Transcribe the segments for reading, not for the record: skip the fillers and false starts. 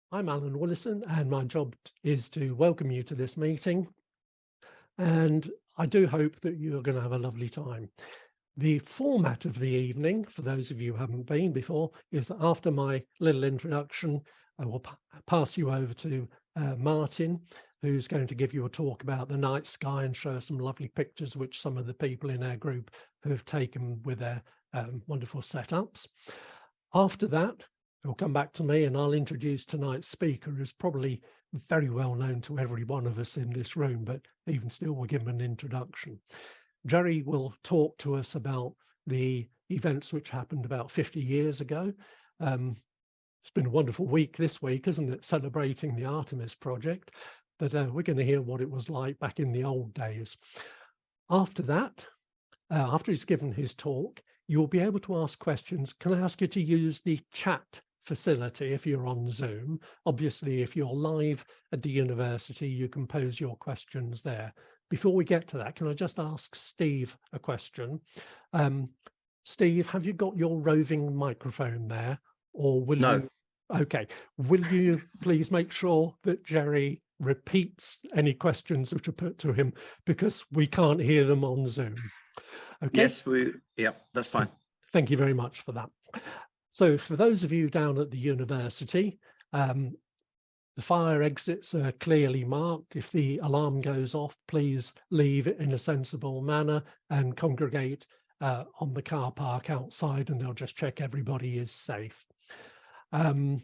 I'm Alan Willison, and my job is to welcome you to this meeting. And I do hope that you're going to have a lovely time. The format of the evening, for those of you who haven't been before, is that after my little introduction, I will pass you over to Martin, who's going to give you a talk about the night sky and show some lovely pictures which some of the people in our group have taken with their wonderful setups. After that, he'll come back to me and I'll introduce tonight's speaker, who's probably very well known to every one of us in this room, but even still we'll give him an introduction. Jerry will talk to us about the events which happened about 50 years ago. It's been a wonderful week this week, isn't it, celebrating the Artemis project, but we're going to hear what it was like back in the old days. After that, after he's given his talk, you'll be able to ask questions. Can I ask you to use the chat facility if you're on Zoom? Obviously, if you're live at the university, you can pose your questions there. Before we get to that, can I just ask Steve a question? Steve, have you got your roving microphone there? Or will you? Okay, will you please make sure that Jerry repeats any questions which are put to him, because we can't hear them on Zoom. Okay. Yes, that's fine. Thank you very much for that. So for those of you down at the university, the fire exits are clearly marked. If the alarm goes off, please leave it in a sensible manner and congregate on the car park outside, and they'll just check everybody is safe. Can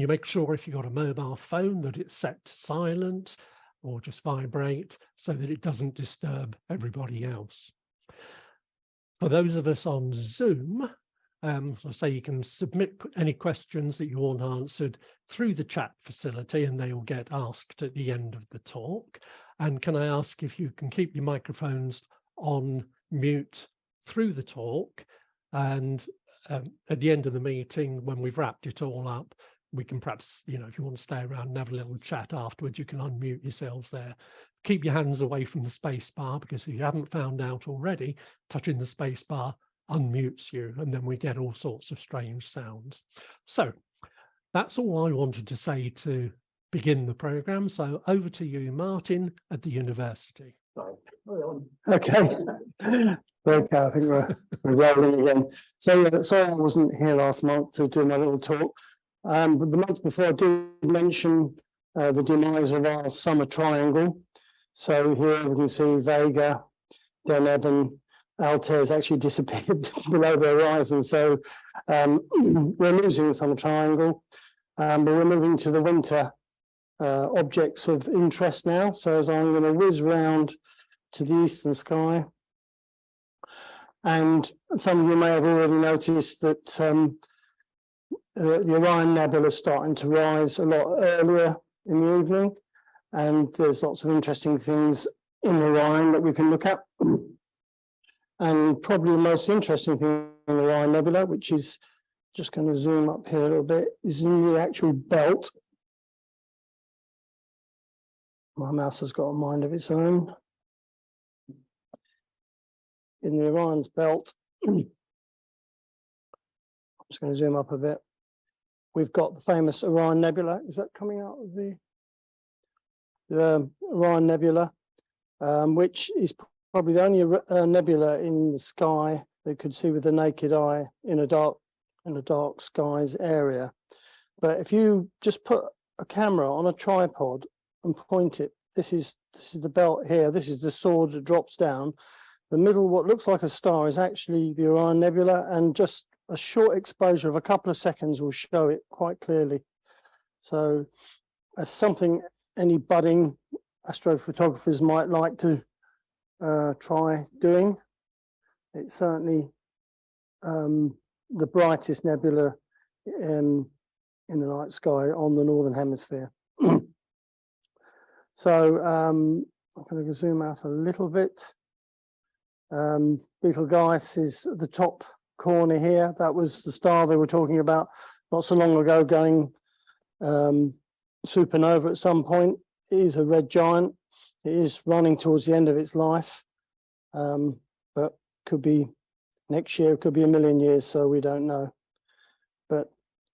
you make sure if you've got a mobile phone that it's set to silent or just vibrate so that it doesn't disturb everybody else? For those of us on Zoom, so I say you can submit any questions that you want answered through the chat facility, and they will get asked at the end of the talk. And can I ask if you can keep your microphones on mute through the talk, and at the end of the meeting, when we've wrapped it all up, we can perhaps, if you want to stay around and have a little chat afterwards, you can unmute yourselves there. Keep your hands away from the space bar, because if you haven't found out already, touching the space bar unmutes you, and then we get all sorts of strange sounds. So that's all I wanted to say to begin the program. So over to you, Martin, at the university. Okay. Okay, I think we're rolling again. So sorry I wasn't here last month to do my little talk. But the month before I did mention the demise of our summer triangle. So here we can see Vega, Deneb and Altair has actually disappeared below the horizon. So we're losing the summer triangle, but we're moving to the winter objects of interest now. So as I'm going to whiz round to the eastern sky, and some of you may have already noticed that the Orion Nebula is starting to rise a lot earlier in the evening, and there's lots of interesting things in Orion that we can look at. And probably the most interesting thing in the Orion Nebula, which is just going to zoom up here a little bit, is in the actual belt. My mouse has got a mind of its own. In the Orion's belt, I'm just going to zoom up a bit. We've got the famous Orion Nebula. Is that coming out of the Orion Nebula, which is probably the only nebula in the sky that you could see with the naked eye in a dark skies area. But if you just put a camera on a tripod and point it, this is the belt here. This is the sword that drops down. The middle, what looks like a star, is actually the Orion Nebula, and just a short exposure of a couple of seconds will show it quite clearly. So as something any budding astrophotographers might like to try doing. It's certainly the brightest nebula in the night sky on the northern hemisphere. So I'm going to zoom out a little bit. Betelgeuse is at the top corner here. That was the star they were talking about not so long ago going supernova at some point. It is a red giant. It is running towards the end of its life, but could be next year, could be a million years, so we don't know. But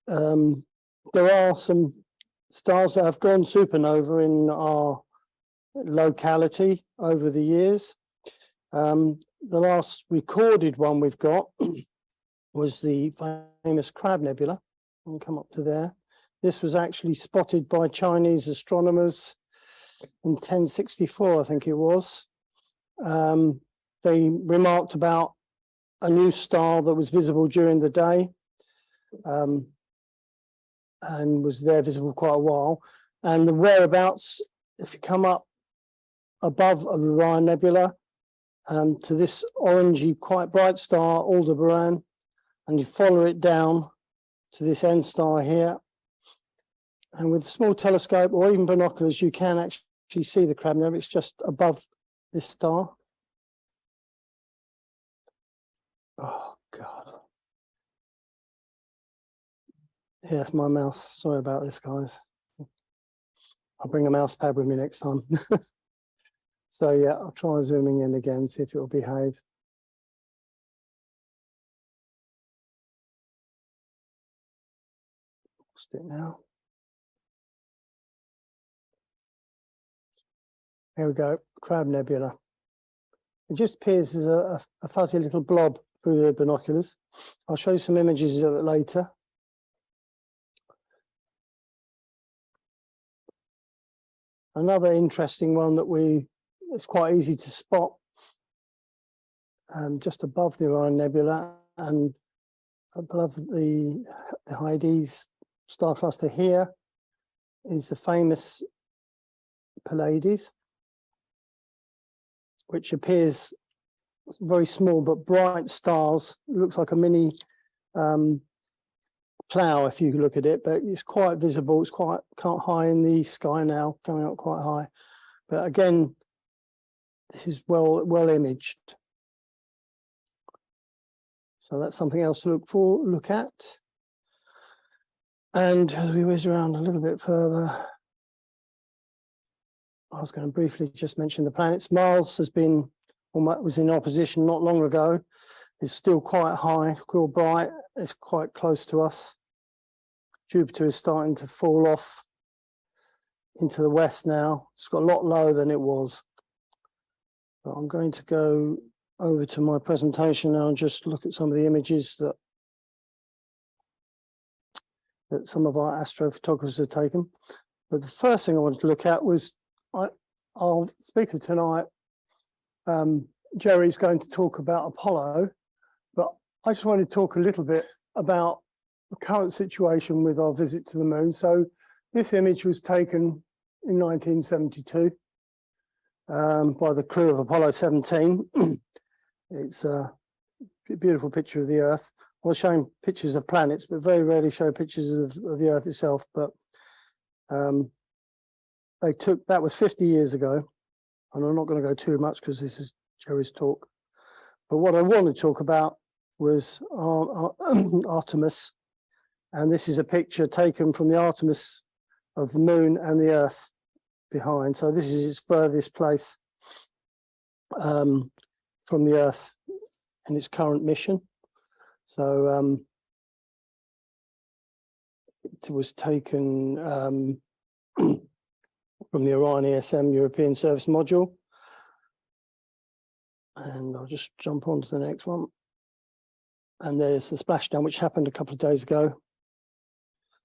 there are some stars that have gone supernova in our locality over the years. The last recorded one we've got was the famous Crab Nebula. I'll come up to there. This was actually spotted by Chinese astronomers in 1064, I think it was. They remarked about a new star that was visible during the day, and was there visible quite a while. And the whereabouts, if you come up above Orion Nebula to this orangey, quite bright star, Aldebaran, and you follow it down to this N star here. And with a small telescope or even binoculars, you can actually see the Crab Nebula. It's just above this star. Oh, God. Yeah, that's my mouse. Sorry about this, guys. I'll bring a mouse pad with me next time. So yeah, I'll try zooming in again, see if it will behave. Lost it now. Here we go, Crab Nebula. It just appears as a fuzzy little blob through the binoculars. I'll show you some images of it later. Another interesting one that it's quite easy to spot just above the Orion Nebula and above the Hyades star cluster here is the famous Pleiades, which appears very small but bright stars. It looks like a mini plough if you look at it, but it's quite visible. It's quite high in the sky now, coming up quite high. But again, this is well imaged. So that's something else to look at. And as we whiz around a little bit further, I was going to briefly just mention the planets. Mars was in opposition not long ago. It's still quite high, still bright. It's quite close to us. Jupiter is starting to fall off into the west now. It's got a lot lower than it was. But I'm going to go over to my presentation now and just look at some of the images that some of our astrophotographers have taken. But the first thing I wanted to look at was our speaker tonight, Jerry's going to talk about Apollo, but I just wanted to talk a little bit about the current situation with our visit to the moon. So this image was taken in 1972 by the crew of Apollo 17. It's a beautiful picture of the Earth. I was showing pictures of planets, but very rarely show pictures of the Earth itself. But that was 50 years ago, and I'm not going to go too much because this is Jerry's talk. But what I want to talk about was Artemis, and this is a picture taken from the Artemis of the moon and the Earth behind. So this is its furthest place from the Earth in its current mission. So it was taken from the Orion ESM European Service Module. And I'll just jump on to the next one. And there's the splashdown, which happened a couple of days ago.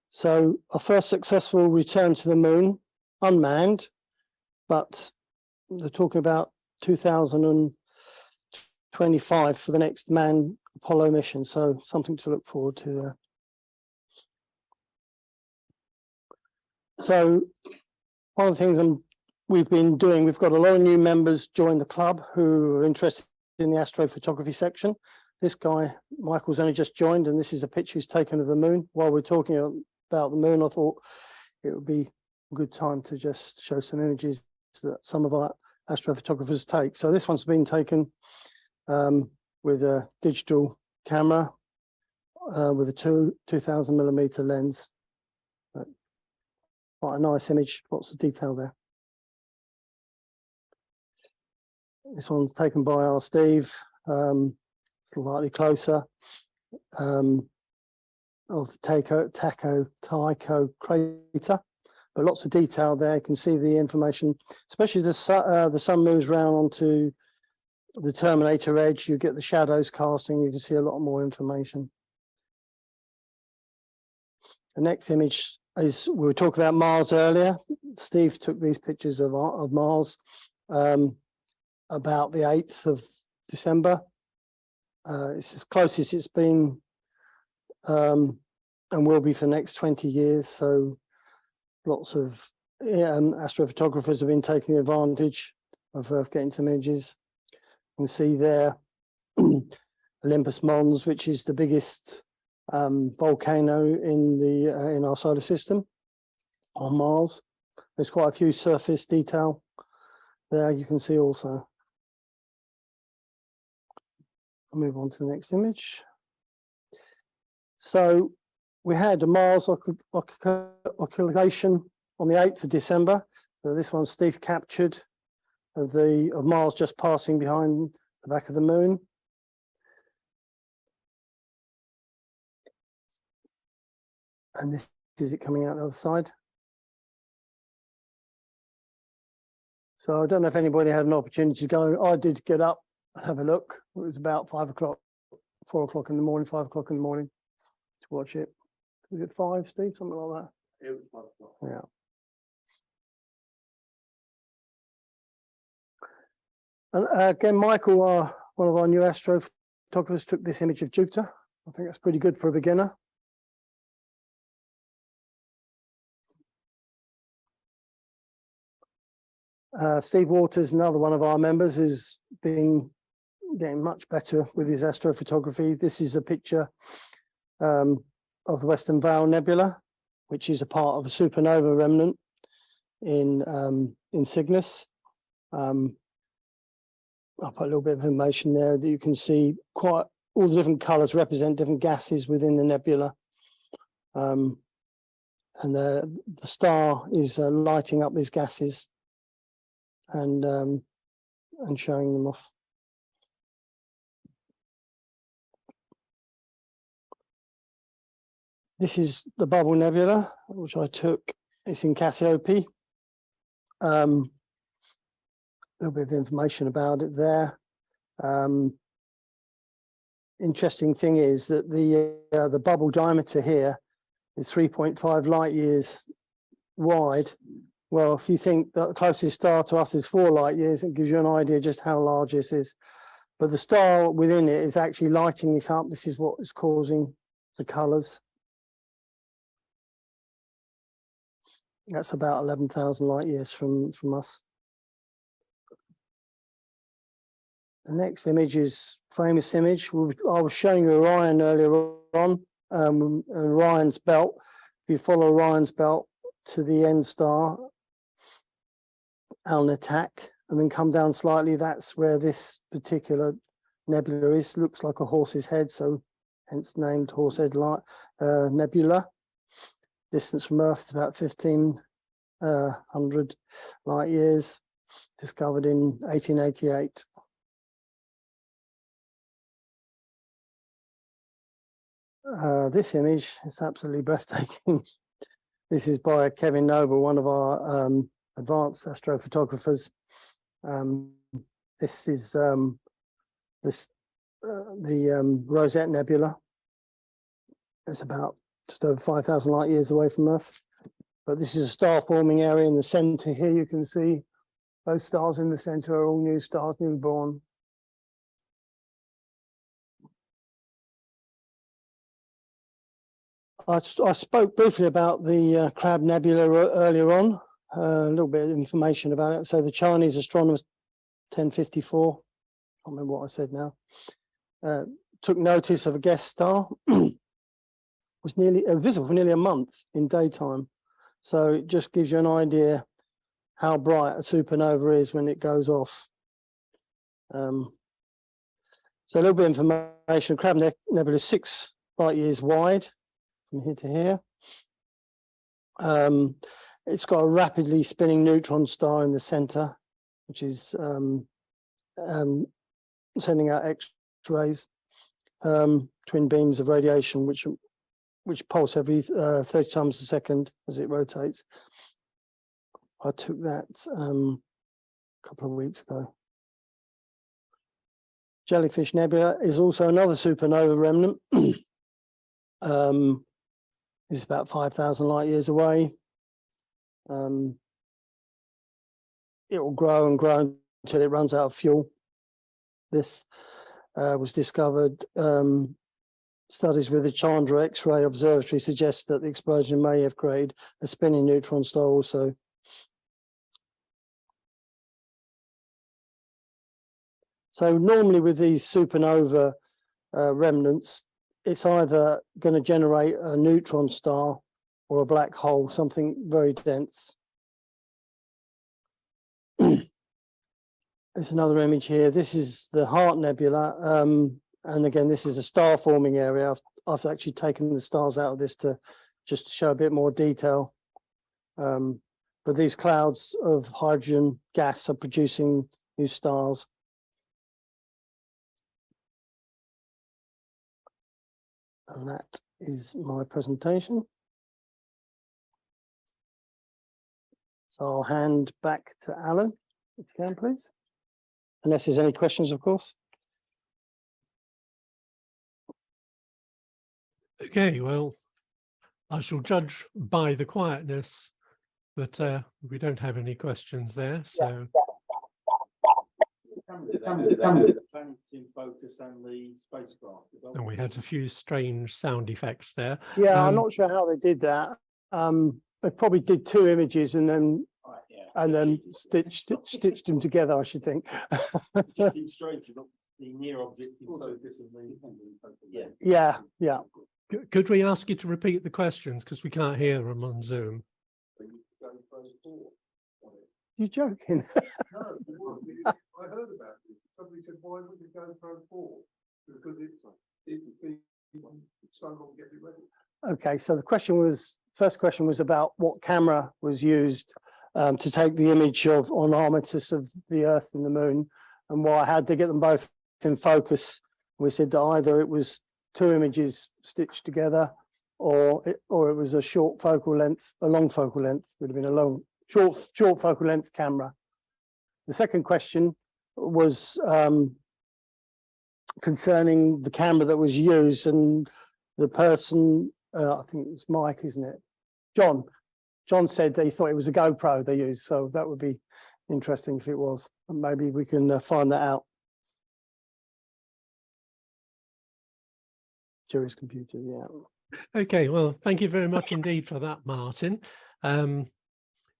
So our first successful return to the moon, unmanned, but they're talking about 2025 for the next manned Apollo mission. So something to look forward to there. So one of the things we've been doing, we've got a lot of new members join the club who are interested in the astrophotography section. This guy, Michael's only just joined, and this is a picture he's taken of the moon. While we're talking about the moon, I thought it would be a good time to just show some images that some of our astrophotographers take. So this one's been taken with a digital camera with a 2000mm lens. Quite a nice image, lots of detail there. This one's taken by our Steve, slightly closer, of the Tycho crater. but lots of detail there. You can see the information, especially the sun moves round onto the terminator edge. You get the shadows casting. You can see a lot more information. The next image is, we were talking about Mars earlier. Steve took these pictures of Mars about the 8th of December. It's as close as it's been and will be for the next 20 years. So lots of astrophotographers have been taking advantage of getting some images. You can see there Olympus Mons, which is the biggest volcano in our solar system on Mars. There's quite a few surface detail there you can see also. I'll move on to the next image. So we had a Mars occultation on the 8th of December. So this one Steve captured of Mars just passing behind the back of the moon. And this is it coming out the other side. So I don't know if anybody had an opportunity to go. I did get up and have a look. It was about 5 o'clock, 4 o'clock in the morning, 5 o'clock in the morning to watch it. Was it 5, Steve? Something like that? It was 5 o'clock. Yeah. And again, Michael, one of our new astrophotographers, took this image of Jupiter. I think that's pretty good for a beginner. Steve Waters, another one of our members, who's been getting much better with his astrophotography. This is a picture of the Western Veil Nebula, which is a part of a supernova remnant in Cygnus. I'll put a little bit of information there that you can see. Quite all the different colours represent different gases within the nebula, and the star is lighting up these gases and showing them off. This is the Bubble Nebula, which I took. It's in Cassiope. A little bit of information about it there. Interesting thing is that the bubble diameter here is 3.5 light years wide. Well, if you think that the closest star to us is 4 light years, it gives you an idea just how large this is. But the star within it is actually lighting it up. This is what is causing the colours. That's about 11,000 light years from us. The next image is a famous image. I was showing you Orion earlier on, and Orion's belt. If you follow Orion's belt to the end star, Alnitak, and then come down slightly, that's where this particular nebula is. Looks like a horse's head, so hence named Horsehead Nebula. Distance from Earth is about 1,500 light years. Discovered in 1888. This image is absolutely breathtaking. This is by Kevin Noble, one of our advanced astrophotographers. This is the Rosette Nebula. It's about just over 5,000 light years away from Earth. But this is a star forming area in the center here. You can see those stars in the center are all new stars, newborn. I spoke briefly about the Crab Nebula earlier on, a little bit of information about it. So the Chinese astronomers, 1054, I can't remember what I said now, took notice of a guest star, was nearly visible for nearly a month in daytime. So it just gives you an idea how bright a supernova is when it goes off. So a little bit of information. Crab Nebula is 6 light years wide from here to here. It's got a rapidly spinning neutron star in the center, which is sending out X-rays, twin beams of radiation, which pulse every 30 times a second as it rotates. I took that a couple of weeks ago. Jellyfish Nebula is also another supernova remnant. It's about 5,000 light years away. It will grow and grow until it runs out of fuel. This was discovered. Studies with the Chandra X-ray Observatory suggest that the explosion may have created a spinning neutron star also. So normally with these supernova remnants, it's either going to generate a neutron star or a black hole, something very dense. There's another image here. This is the Heart Nebula. And again, this is a star forming area. I've actually taken the stars out of this to just to show a bit more detail. But these clouds of hydrogen gas are producing new stars. And that is my presentation. So I'll hand back to Alan, if you can, please. Unless there's any questions, of course. Okay, well, I shall judge by the quietness that we don't have any questions there. So in focus and the spacecraft. and we had a few strange sound effects there. Yeah, I'm not sure how they did that. They probably did two images and then stitched them together, I should think. It seems strange, you've got the near object in focus and the Yeah. Could we ask you to repeat the questions because we can't hear them on Zoom? You're joking. No, I heard about this. Somebody said, why would you go for 4? Because it would be so long to get it ready. Okay, so the first question was about what camera was used to take the image of on armistice of the Earth and the Moon, and why I had to get them both in focus. We said that either it was two images stitched together, or it was a short focal length, a long focal length would have been a short focal length camera. The second question was concerning the camera that was used, and the person, I think it was Mike, isn't it? John said that he thought it was a GoPro they used, so that would be interesting if it was. Maybe we can find that out. Jerry's computer, yeah. Okay, well, thank you very much indeed for that, Martin.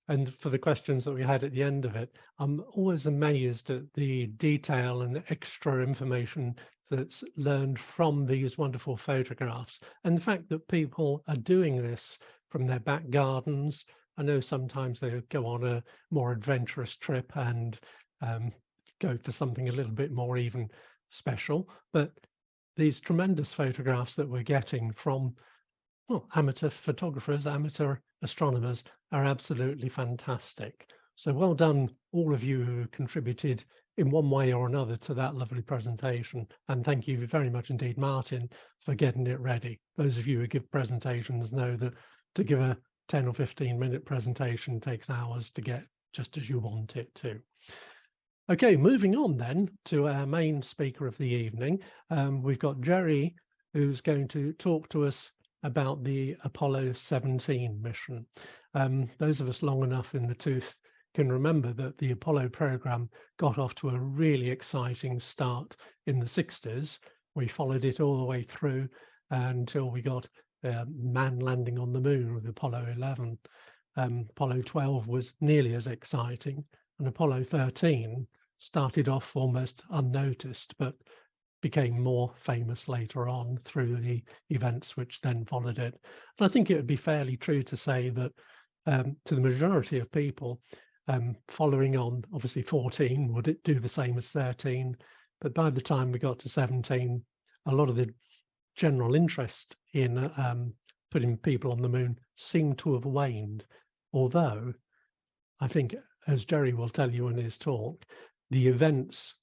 And for the questions that we had at the end of it. I'm always amazed at the detail and extra information that's learned from these wonderful photographs, and the fact that people are doing this from their back gardens. I know sometimes they go on a more adventurous trip and go for something a little bit more even special, but these tremendous photographs that we're getting from amateur photographers, amateur astronomers are absolutely fantastic. So well done, all of you who contributed in one way or another to that lovely presentation. And thank you very much indeed, Martin, for getting it ready. Those of you who give presentations know that to give a 10 or 15-minute presentation takes hours to get just as you want it to. Okay, moving on then to our main speaker of the evening. We've got Jerry, who's going to talk to us about the Apollo 17 mission. Those of us long enough in the tooth can remember that the Apollo program got off to a really exciting start in the 60s. We followed it all the way through until we got man landing on the moon with Apollo 11. Apollo 12 was nearly as exciting, and Apollo 13 started off almost unnoticed, but became more famous later on through the events which then followed it. And I think it would be fairly true to say that to the majority of people, following on, obviously 14 would it do the same as 13, but by the time we got to 17, a lot of the general interest in putting people on the moon seemed to have waned, although I think, as Jerry will tell you in his talk, the events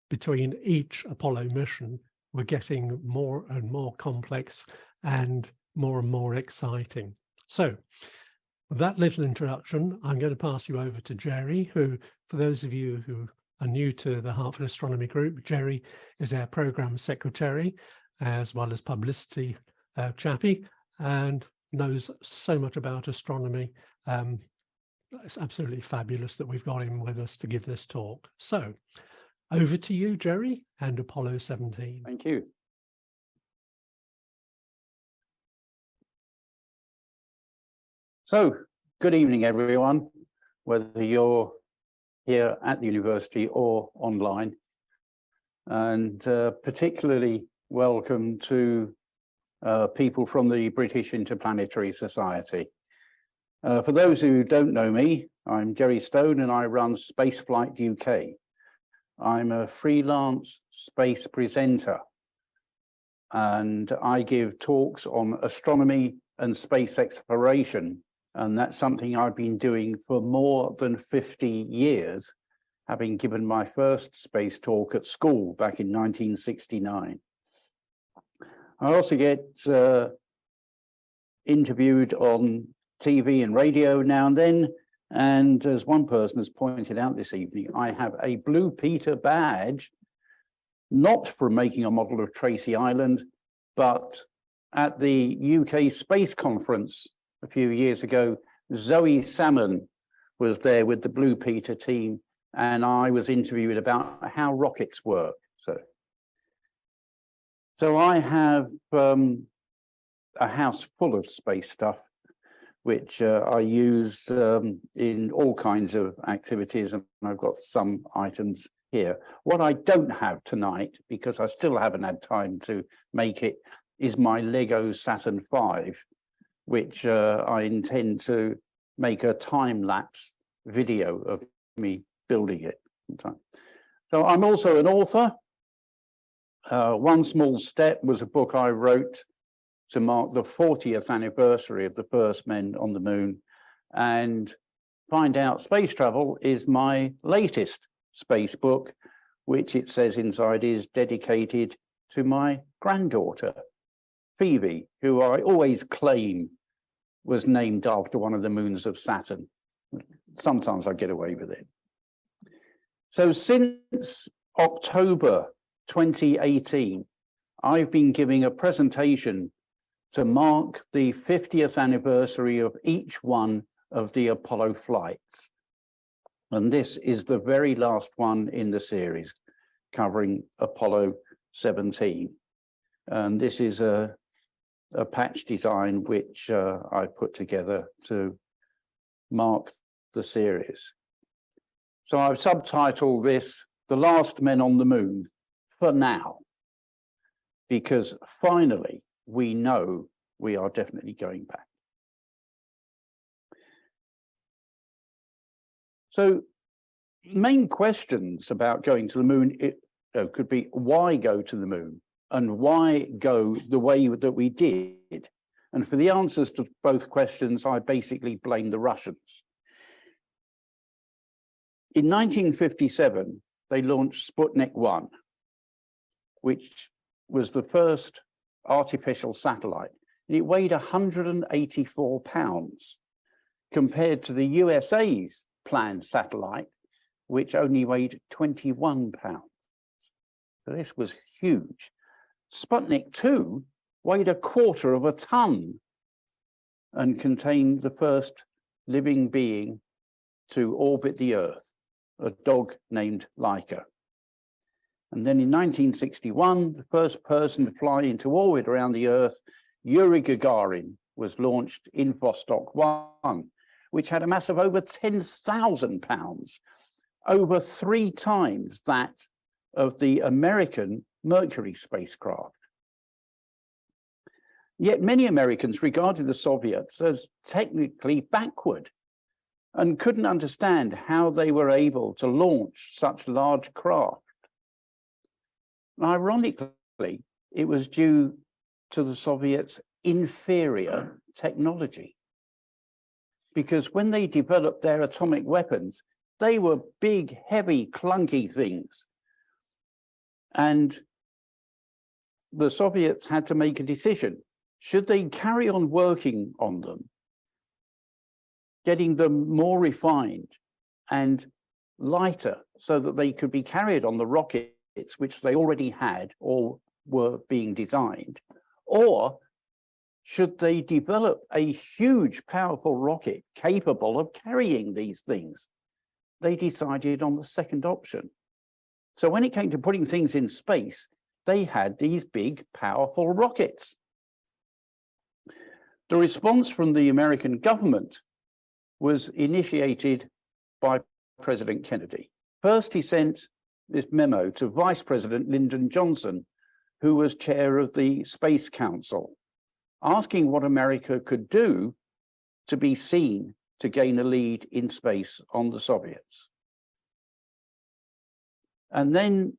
between each Apollo mission were getting more and more complex and more exciting. So With that little introduction, I'm going to pass you over to Jerry, who, for those of you who are new to the Hertford Astronomy Group, Jerry is our program secretary, as well as publicity chappie, and knows so much about astronomy. It's absolutely fabulous that we've got him with us to give this talk. So over to you, Jerry, and Apollo 17. Thank you. So, good evening, everyone, whether you're here at the university or online. And particularly welcome to people from the British Interplanetary Society. For those who don't know me, I'm Jerry Stone and I run Spaceflight UK. I'm a freelance space presenter and I give talks on astronomy and space exploration. And that's something I've been doing for more than 50 years, having given my first space talk at school back in 1969. I also get interviewed on TV and radio now and then. And as one person has pointed out this evening, I have a Blue Peter badge, not from making a model of Tracy Island, but at the UK Space Conference a few years ago, Zoe Salmon was there with the Blue Peter team, and I was interviewed about how rockets work. So I have a house full of space stuff, which I use in all kinds of activities, and I've got some items here. What I don't have tonight, because I still haven't had time to make it, is my Lego Saturn V, which I intend to make a time-lapse video of me building it. So I'm also an author. One Small Step was a book I wrote to mark the 40th anniversary of the first men on the moon, and Find Out Space Travel is my latest space book, which it says inside is dedicated to my granddaughter, Phoebe, who I always claim was named after one of the moons of Saturn. Sometimes I get away with it. So since October 2018, I've been giving a presentation to mark the 50th anniversary of each one of the Apollo flights. And this is the very last one in the series, covering Apollo 17. And this is a patch design which I put together to mark the series. So I've subtitled this, The Last Men on the Moon, for now, because finally we know we are definitely going back. So main questions about going to the moon could be, why go to the moon? And why go the way that we did? And for the answers to both questions, I basically blame the Russians. In 1957, they launched Sputnik 1, which was the first artificial satellite. And it weighed 184 pounds compared to the USA's planned satellite, which only weighed 21 pounds. So this was huge. Sputnik 2 weighed 1/4 of a ton and contained the first living being to orbit the Earth, a dog named Laika. And then in 1961, the first person to fly into orbit around the Earth, Yuri Gagarin, was launched in Vostok 1, which had a mass of over 10,000 pounds, over 3 times that of the American Mercury spacecraft. Yet many Americans regarded the Soviets as technically backward and couldn't understand how they were able to launch such large craft. Ironically, it was due to the Soviets' inferior technology, because when they developed their atomic weapons, they were big, heavy, clunky things. And the Soviets had to make a decision. Should they carry on working on them getting them more refined and lighter so that they could be carried on the rockets which they already had or were being designed? Or should they develop a huge, powerful rocket capable of carrying these things? They decided on the second option. So when it came to putting things in space, they had these big, powerful rockets. The response from the American government was initiated by President Kennedy. First, he sent this memo to Vice President Lyndon Johnson, who was chair of the Space Council, asking what America could do to be seen to gain a lead in space on the Soviets. And then,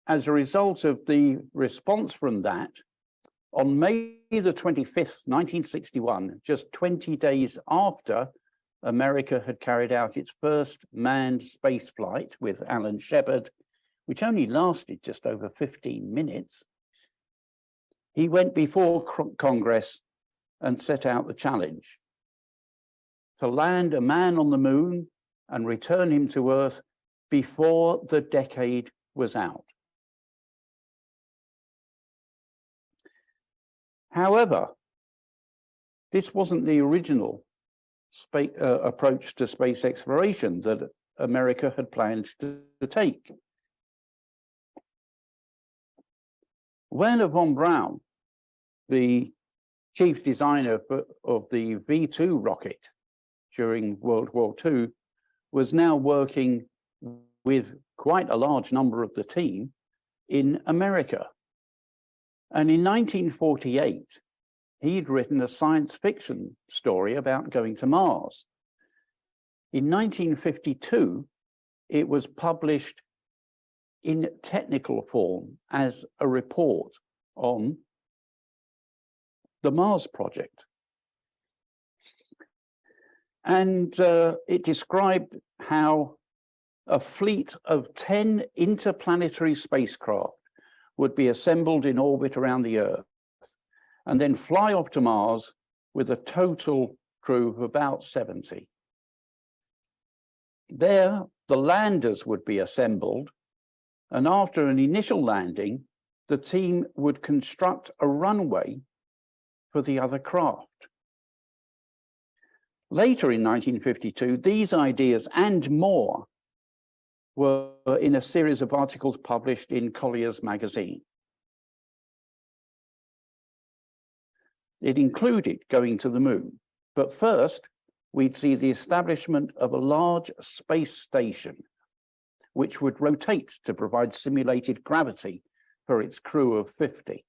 as a result of the response from that, on May the 25th, 1961, just 20 days after America had carried out its first manned space flight with Alan Shepard, which only lasted just over 15 minutes, he went before Congress and set out the challenge to land a man on the moon and return him to Earth before the decade was out. However, this wasn't the original approach to space exploration that America had planned to take. Werner von Braun, the chief designer of the V2 rocket during World War II, was now working with quite a large number of the team in America. And in 1948, he'd written a science fiction story about going to Mars. In 1952, it was published in technical form as a report on the Mars project. And it described how a fleet of 10 interplanetary spacecraft would be assembled in orbit around the Earth and then fly off to Mars with a total crew of about 70. There, the landers would be assembled, and after an initial landing, the team would construct a runway for the other craft. Later in 1952, these ideas and more were in a series of articles published in Collier's magazine. It included going to the moon, but first we'd see the establishment of a large space station which would rotate to provide simulated gravity for its crew of 50.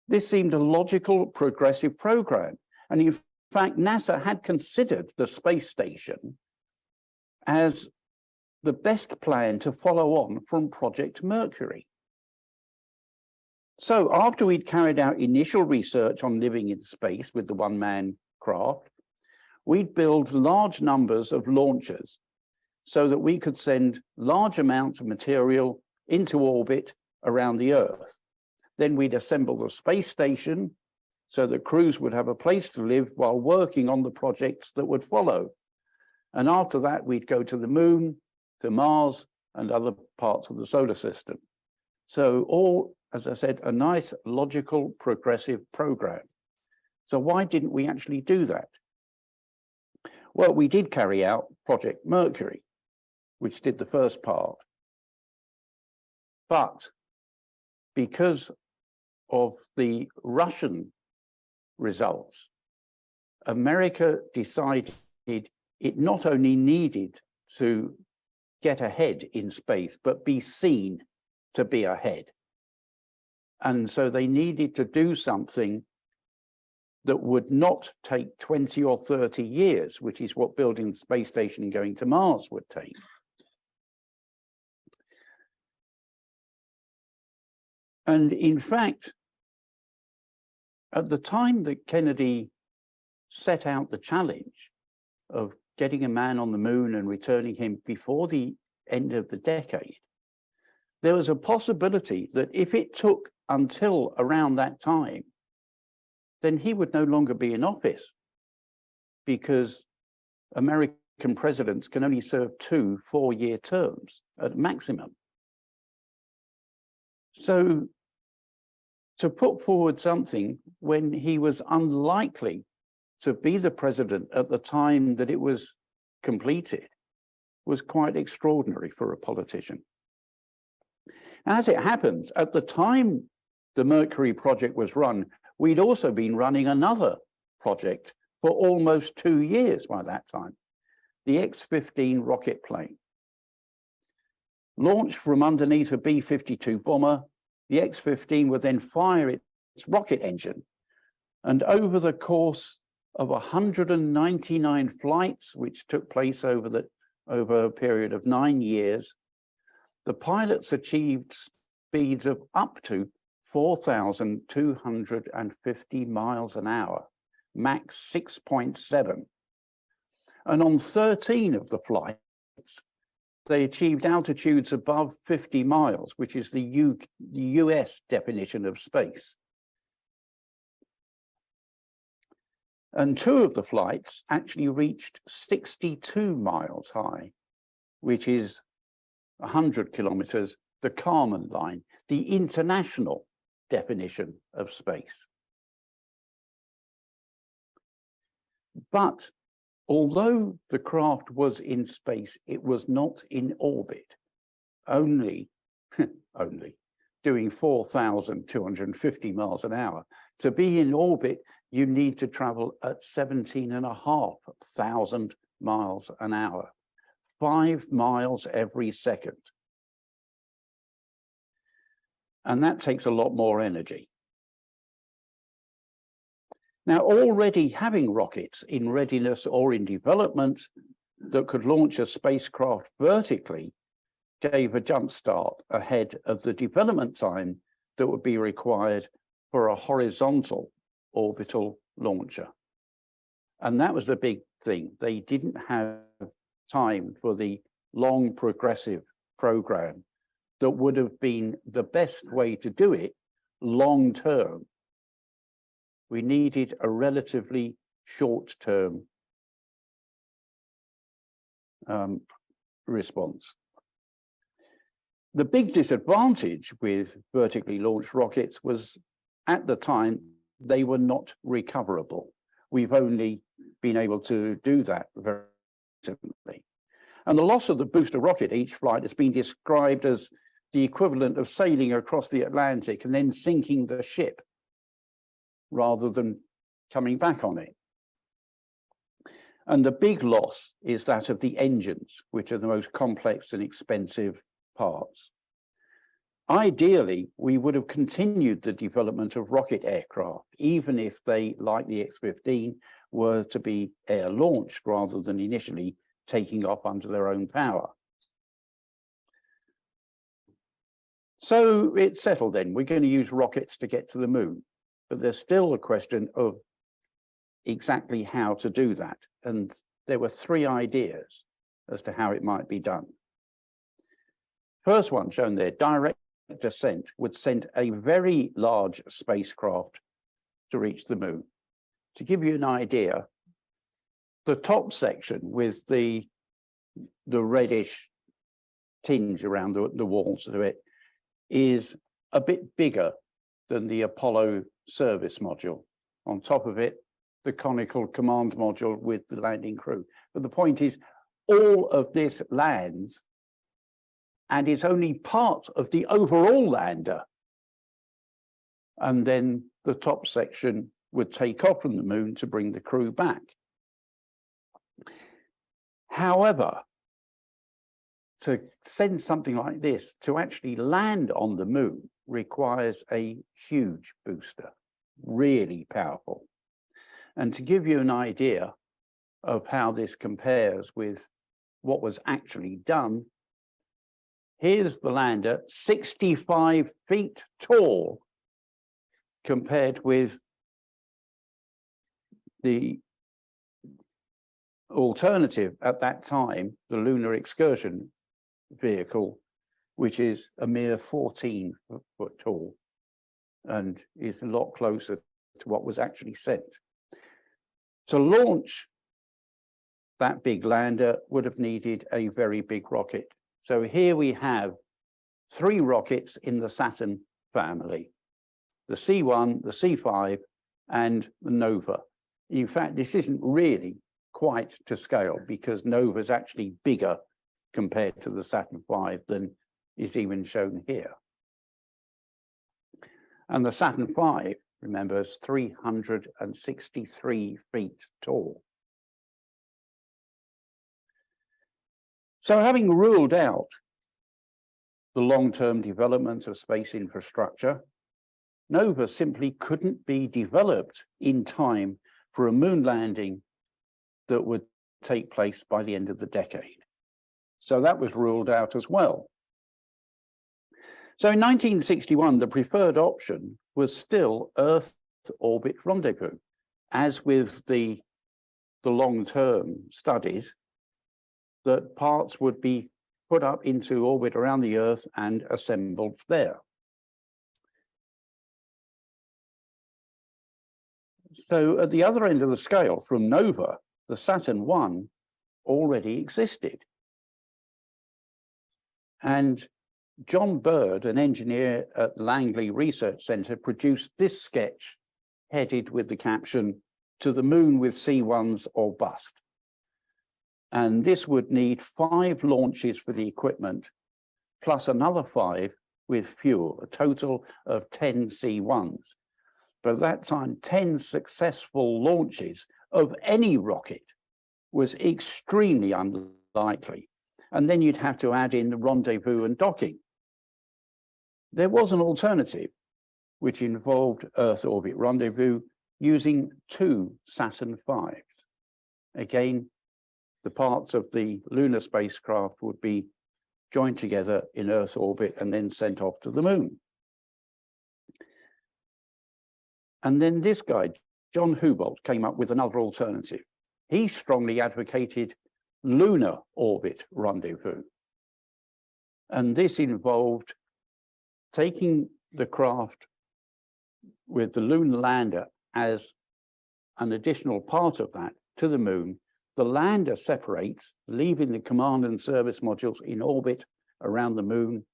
This seemed a logical, progressive program, and in fact, NASA had considered the space station as the best plan to follow on from Project Mercury. So after we'd carried out initial research on living in space with the one-man craft, we'd build large numbers of launchers so that we could send large amounts of material into orbit around the Earth. Then we'd assemble the space station so that crews would have a place to live while working on the projects that would follow. And after that, we'd go to the moon, to Mars, and other parts of the solar system. So all, as I said, a nice, logical, progressive program. So why didn't we actually do that? Well, we did carry out Project Mercury, which did the first part. But because of the Russian results, America decided it not only needed to get ahead in space, but be seen to be ahead. And so they needed to do something that would not take 20 or 30 years, which is what building the space station and going to Mars would take. And in fact, at the time that Kennedy set out the challenge of getting a man on the moon and returning him before the end of the decade, there was a possibility that if it took until around that time, then he would no longer be in office. because American presidents can only serve 2 4-year terms at maximum. So to put forward something when he was unlikely to be the president at the time that it was completed was quite extraordinary for a politician. As it happens, at the time the Mercury project was run, we'd also been running another project for almost 2 years by that time, the X-15 rocket plane. Launched from underneath a B-52 bomber, the X-15 would then fire its rocket engine, and over the course of 199 flights, which took place over a period of 9 years, the pilots achieved speeds of up to 4,250 miles an hour, Mach 6.7. And on 13 of the flights, they achieved altitudes above 50 miles, which is the US definition of space. And 2 of the flights actually reached 62 miles high, which is 100 kilometers, the Kármán line, the international definition of space. But although the craft was in space, it was not in orbit, only doing 4,250 miles an hour. To be in orbit, you need to travel at 17,500 miles an hour, 5 miles every second. And that takes a lot more energy. Now, already having rockets in readiness or in development that could launch a spacecraft vertically gave a jump start ahead of the development time that would be required for a horizontal orbital launcher. And that was the big thing. They didn't have time for the long progressive program that would have been the best way to do it long term. We needed a relatively short-term response. The big disadvantage with vertically launched rockets was, at the time, they were not recoverable. We've only been able to do that very recently. And the loss of the booster rocket each flight has been described as the equivalent of sailing across the Atlantic and then sinking the ship, rather than coming back on it. And the big loss is that of the engines, which are the most complex and expensive parts. Ideally, we would have continued the development of rocket aircraft, even if they, like the X-15, were to be air-launched rather than initially taking off under their own power. So it's settled then. We're going to use rockets to get to the moon. But there's still a question of exactly how to do that. And there were 3 ideas as to how it might be done. First one shown there, direct descent, would send a very large spacecraft to reach the moon. To give you an idea, the top section with the reddish tinge around the walls of it is a bit bigger than the Apollo service module. On top of it, the conical command module with the landing crew. But the point is, all of this lands, and it's only part of the overall lander. And then the top section would take off from the moon to bring the crew back. However, to send something like this to actually land on the moon requires a huge booster, really powerful. And to give you an idea of how this compares with what was actually done, here's the lander, 65 feet tall, compared with the alternative at that time, the lunar excursion vehicle, which is a mere 14 foot tall and is a lot closer to what was actually sent. To launch that big lander would have needed a very big rocket. So here we have 3 rockets in the Saturn family, the C1, the C5, and the Nova. In fact, this isn't really quite to scale because Nova is actually bigger compared to the Saturn V than is even shown here. And the Saturn V, remember, is 363 feet tall. So having ruled out the long-term development of space infrastructure, Nova simply couldn't be developed in time for a moon landing that would take place by the end of the decade. So that was ruled out as well. So in 1961, the preferred option was still Earth orbit rendezvous. As with the long-term studies, that parts would be put up into orbit around the Earth and assembled there. So at the other end of the scale from Nova, the Saturn I already existed. And John Bird, an engineer at Langley Research Centre, produced this sketch headed with the caption, "To the moon with C1s or bust." And this would need 5 launches for the equipment, plus another 5 with fuel, a total of 10 C1s. But at that time, 10 successful launches of any rocket was extremely unlikely. And then you'd have to add in the rendezvous and docking. There was an alternative, which involved Earth orbit rendezvous using 2 Saturn V's. Again, the parts of the lunar spacecraft would be joined together in Earth orbit and then sent off to the moon. And then this guy, John Houbolt, came up with another alternative. He strongly advocated lunar orbit rendezvous. And this involved taking the craft with the lunar lander as an additional part of that to the moon. The lander separates, leaving the command and service modules in orbit around the moon,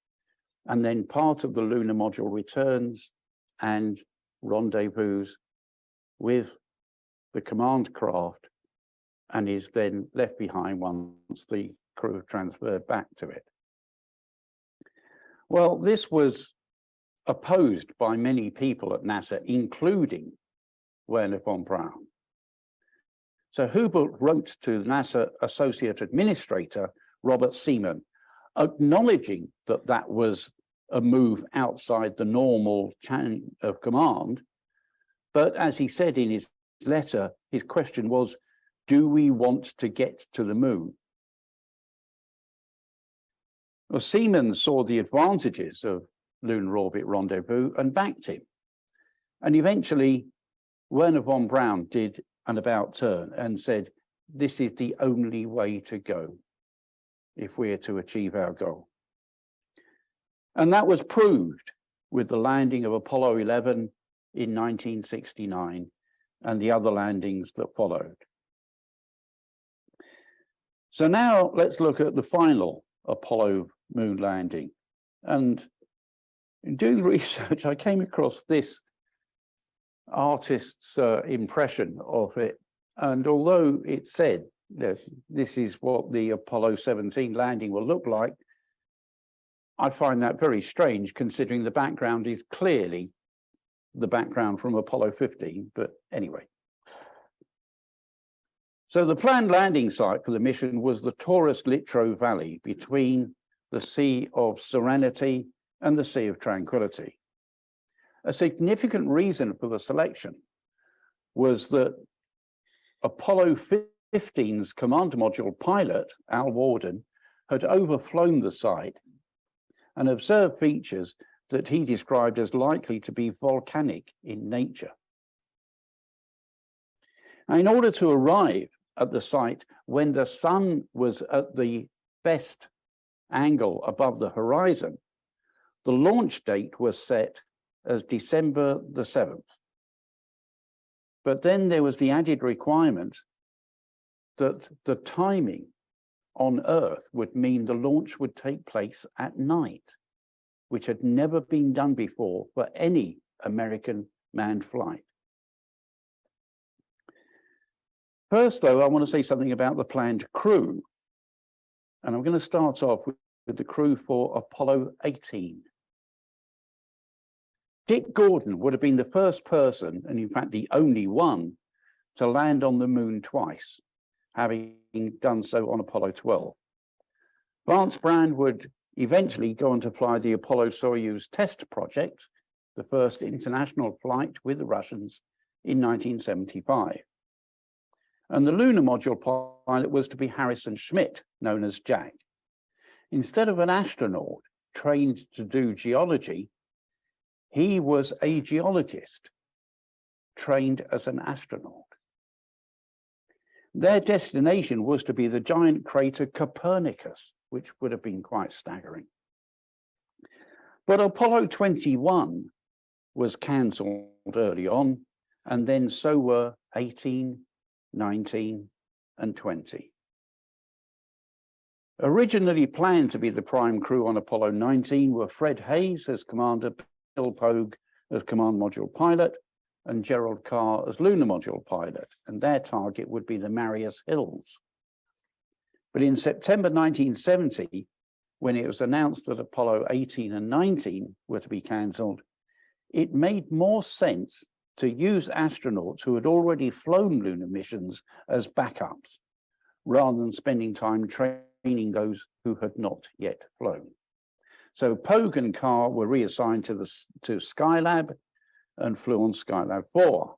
and then part of the lunar module returns and rendezvous with the command craft and is then left behind once the crew have transferred back to it. Well, this was opposed by many people at NASA, including Wernher von Braun. So Houbolt wrote to the NASA Associate Administrator, Robert Seaman, acknowledging that that was a move outside the normal chain of command. But as he said in his letter, his question was, do we want to get to the moon? Well, Seaman saw the advantages of lunar orbit rendezvous and backed him. And eventually, Wernher von Braun did an about turn and said, this is the only way to go if we are to achieve our goal. And that was proved with the landing of Apollo 11 in 1969 and the other landings that followed. So now let's look at the final Apollo moon landing. And in doing research, I came across this artist's impression of it. And although it said that this is what the Apollo 17 landing will look like, I find that very strange considering the background is clearly the background from Apollo 15, but anyway. So the planned landing site for the mission was the Taurus-Littrow Valley between the Sea of Serenity and the Sea of Tranquility. A significant reason for the selection was that Apollo 15's command module pilot, Al Worden, had overflown the site and observed features that he described as likely to be volcanic in nature. Now, in order to arrive at the site when the sun was at the best angle above the horizon, the launch date was set as December the 7th. But then there was the added requirement that the timing on Earth would mean the launch would take place at night, which had never been done before for any American manned flight. First, though, I want to say something about the planned crew. And I'm going to start off with the crew for Apollo 18. Dick Gordon would have been the first person, and in fact the only one, to land on the moon twice, having done so on Apollo 12. Vance Brand would eventually go on to fly the Apollo-Soyuz test project, the first international flight with the Russians in 1975. And the lunar module pilot was to be Harrison Schmitt, known as Jack. Instead of an astronaut trained to do geology, he was a geologist trained as an astronaut. Their destination was to be the giant crater Copernicus, which would have been quite staggering. But Apollo 21 was cancelled early on, and then so were 18, 19, and 20. Originally planned to be the prime crew on Apollo 19 were Fred Hayes as commander, Bill Pogue as command module pilot, and Gerald Carr as lunar module pilot, and their target would be the Marius Hills. But in September 1970, when it was announced that Apollo 18 and 19 were to be cancelled, it made more sense to use astronauts who had already flown lunar missions as backups, rather than spending time training those who had not yet flown. So Pogue and Carr were reassigned to Skylab and flew on Skylab 4.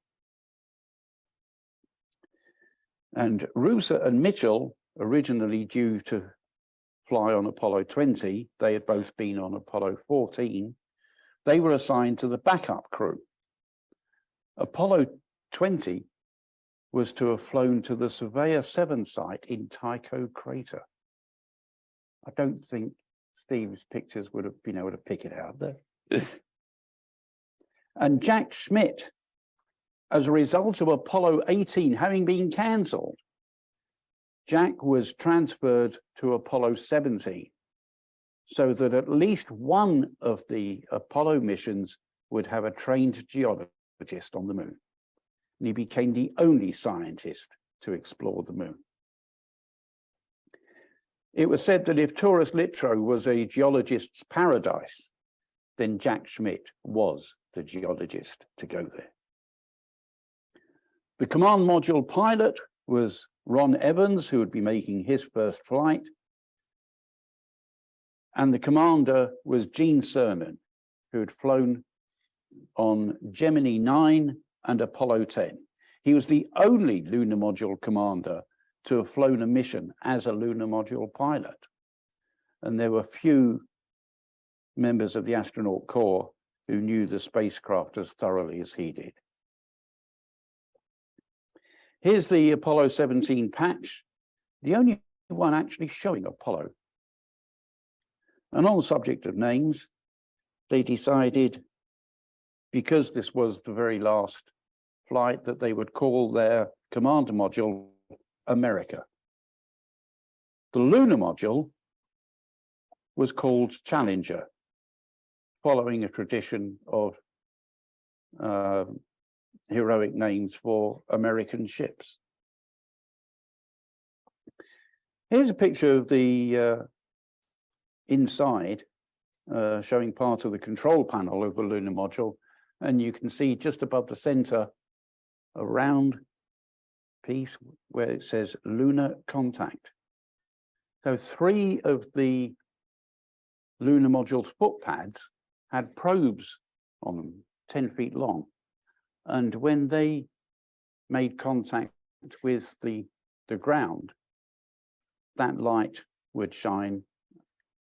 And Rooser and Mitchell, originally due to fly on Apollo 20, they had both been on Apollo 14, they were assigned to the backup crew. Apollo 20 was to have flown to the Surveyor 7 site in Tycho Crater. I don't think Steve's pictures would have been able to pick it out there. And Jack Schmitt, as a result of Apollo 18 having been cancelled, Jack was transferred to Apollo 17, so that at least one of the Apollo missions would have a trained geologist on the moon. And he became the only scientist to explore the moon. It was said that if Taurus Littrow was a geologist's paradise, then Jack Schmitt was the geologist to go there. The command module pilot was Ron Evans, who would be making his first flight. And the commander was Gene Cernan, who had flown on Gemini 9 and Apollo 10. He was the only lunar module commander to have flown a mission as a lunar module pilot. And there were few members of the astronaut corps who knew the spacecraft as thoroughly as he did. Here's the Apollo 17 patch, the only one actually showing Apollo. And on the subject of names, they decided, because this was the very last flight, that they would call their commander module America. The lunar module was called Challenger, following a tradition of heroic names for American ships. Here's a picture of the inside, showing part of the control panel of the lunar module. And you can see just above the center, a round piece where it says lunar contact. So 3 of the lunar module's foot pads had probes on them, 10 feet long. And when they made contact with the ground, that light would shine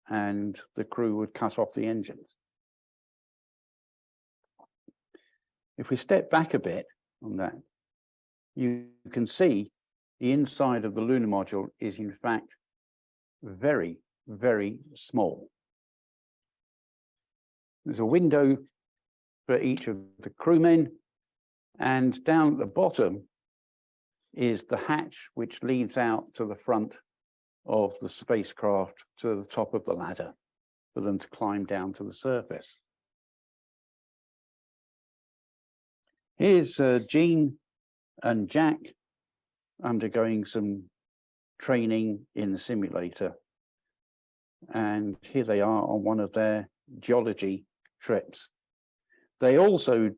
and the crew would cut off the engines. If we step back a bit on that, you can see the inside of the lunar module is in fact very, very small. There's a window for each of the crewmen, and down at the bottom is the hatch which leads out to the front of the spacecraft to the top of the ladder for them to climb down to the surface. Here's Jean and Jack undergoing some training in the simulator. And here they are on one of their geology trips. They also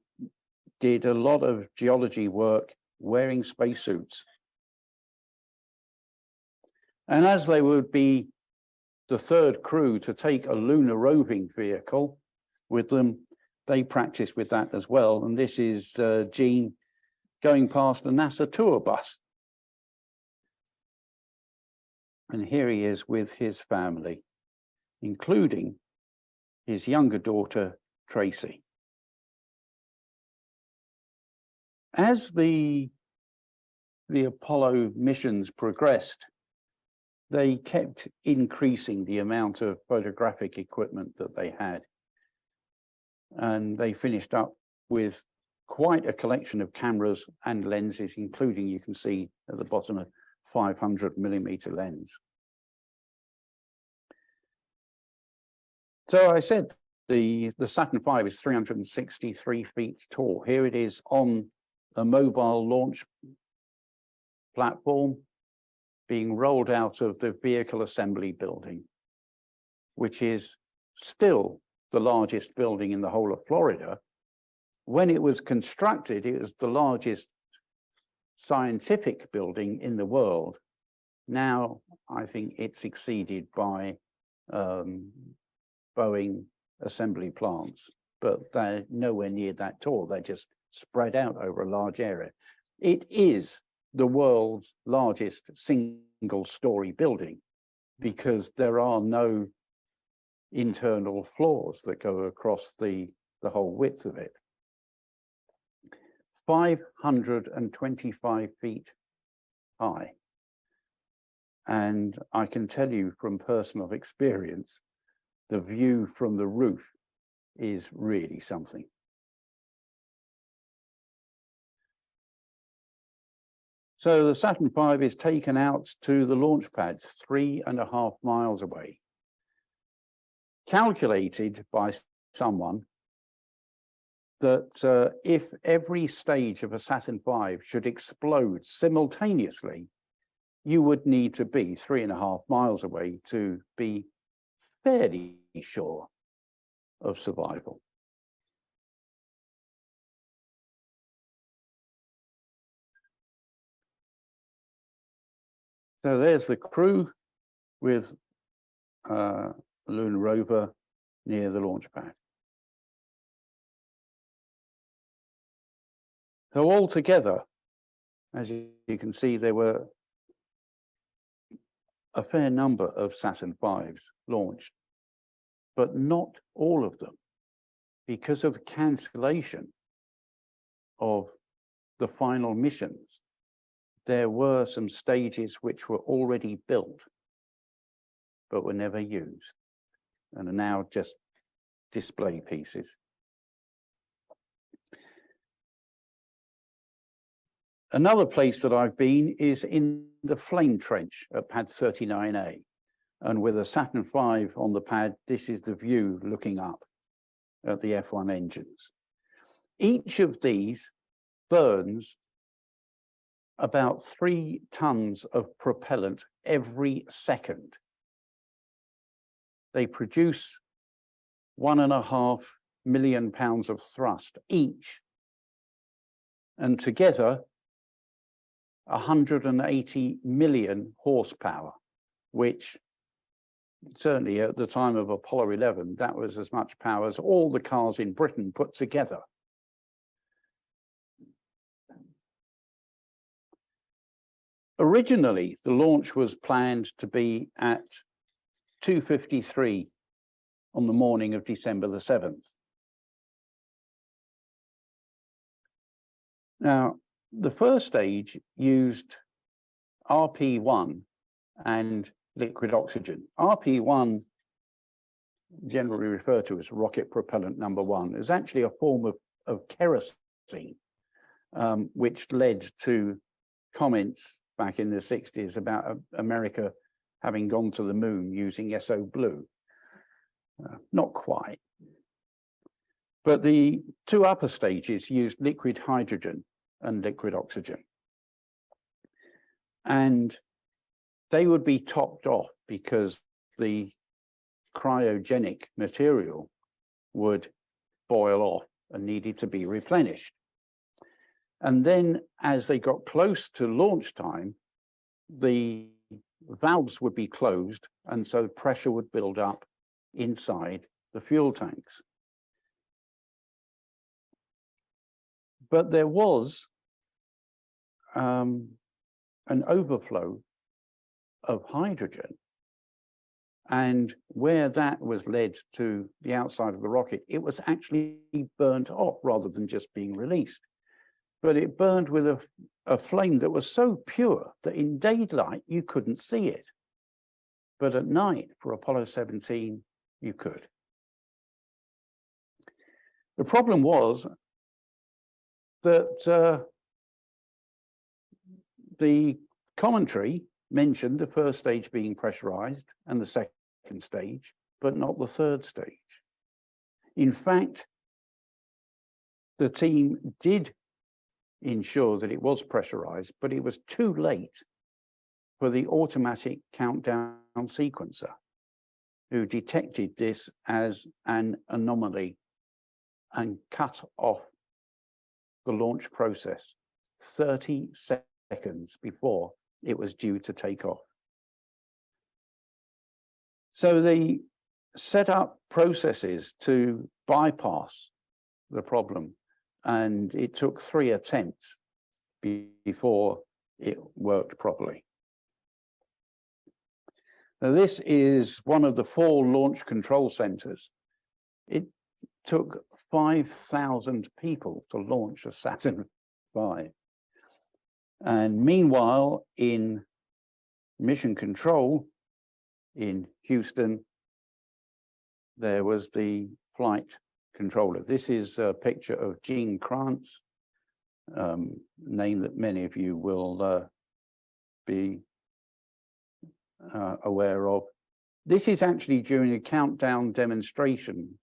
did a lot of geology work wearing spacesuits. And as they would be the third crew to take a lunar roving vehicle with them, they practiced with that as well. And this is Gene going past a NASA tour bus. And here he is with his family, including his younger daughter, Tracy. As the Apollo missions progressed, they kept increasing the amount of photographic equipment that they had. And they finished up with quite a collection of cameras and lenses, including, you can see at the bottom, a 500mm lens. So I said the Saturn V is 363 feet tall. Here it is on a mobile launch platform being rolled out of the vehicle assembly building, which is still the largest building in the whole of Florida. When it was constructed, it was the largest scientific building in the world. Now, I think it's exceeded by Boeing assembly plants, but they're nowhere near that tall. They're just spread out over a large area. It is the world's largest single-story building because there are no internal floors that go across the whole width of it. 525 feet high. And I can tell you from personal experience, the view from the roof is really something. So the Saturn V is taken out to the launch pad 3.5 miles away. Calculated by someone that if every stage of a Saturn V should explode simultaneously, you would need to be 3.5 miles away to be fairly sure of survival. So there's the crew with a lunar rover near the launch pad. So altogether, as you can see, there were a fair number of Saturn V's launched, but not all of them, because of the cancellation of the final missions. There were some stages which were already built, but were never used, and are now just display pieces. Another place that I've been is in the flame trench at pad 39A. And with a Saturn V on the pad, this is the view looking up at the F1 engines. Each of these burns about 3 tons of propellant every second. They produce 1.5 million pounds of thrust each. And together, 180 million horsepower, which certainly at the time of Apollo 11, that was as much power as all the cars in Britain put together. Originally, the launch was planned to be at 2:53 on the morning of December the 7th. Now, the first stage used RP1 and liquid oxygen. RP1, generally referred to as rocket propellant number 1, is actually a form of kerosene, which led to comments back in the 60s about America having gone to the moon using SO blue. Not quite. But the two upper stages used liquid hydrogen and liquid oxygen. And they would be topped off because the cryogenic material would boil off and needed to be replenished. And then as they got close to launch time, the valves would be closed, and so pressure would build up inside the fuel tanks. But there was an overflow of hydrogen. And where that was led to the outside of the rocket, it was actually burnt off rather than just being released. But it burned with a flame that was so pure that in daylight you couldn't see it. But at night, for Apollo 17, you could. The problem was that the commentary mentioned the first stage being pressurized and the second stage, but not the third stage. In fact, the team did ensure that it was pressurized, but it was too late for the automatic countdown sequencer, who detected this as an anomaly and cut off the launch process 30 seconds before it was due to take off. So they set up processes to bypass the problem, and it took 3 attempts before it worked properly. Now, this is one of the 4 launch control centers. It took 5,000 people to launch a Saturn V. And meanwhile, in mission control in Houston, there was the flight controller. This is a picture of Gene Kranz, name that many of you will be aware of. This is actually during a countdown demonstration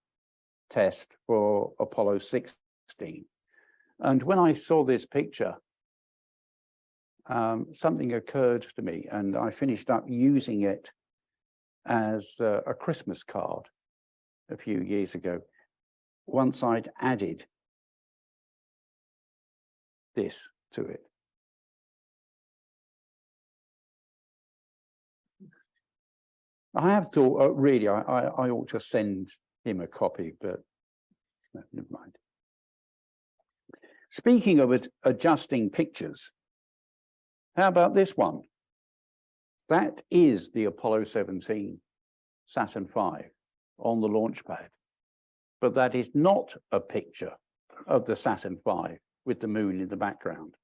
test for Apollo 16. And when I saw this picture, something occurred to me, and I finished up using it as a Christmas card a few years ago, once I'd added this to it. I have thought, really, I ought to send him a copy, but no, never mind. Speaking of adjusting pictures, how about this one? That is the Apollo 17 Saturn V on the launch pad, but that is not a picture of the Saturn V with the moon in the background,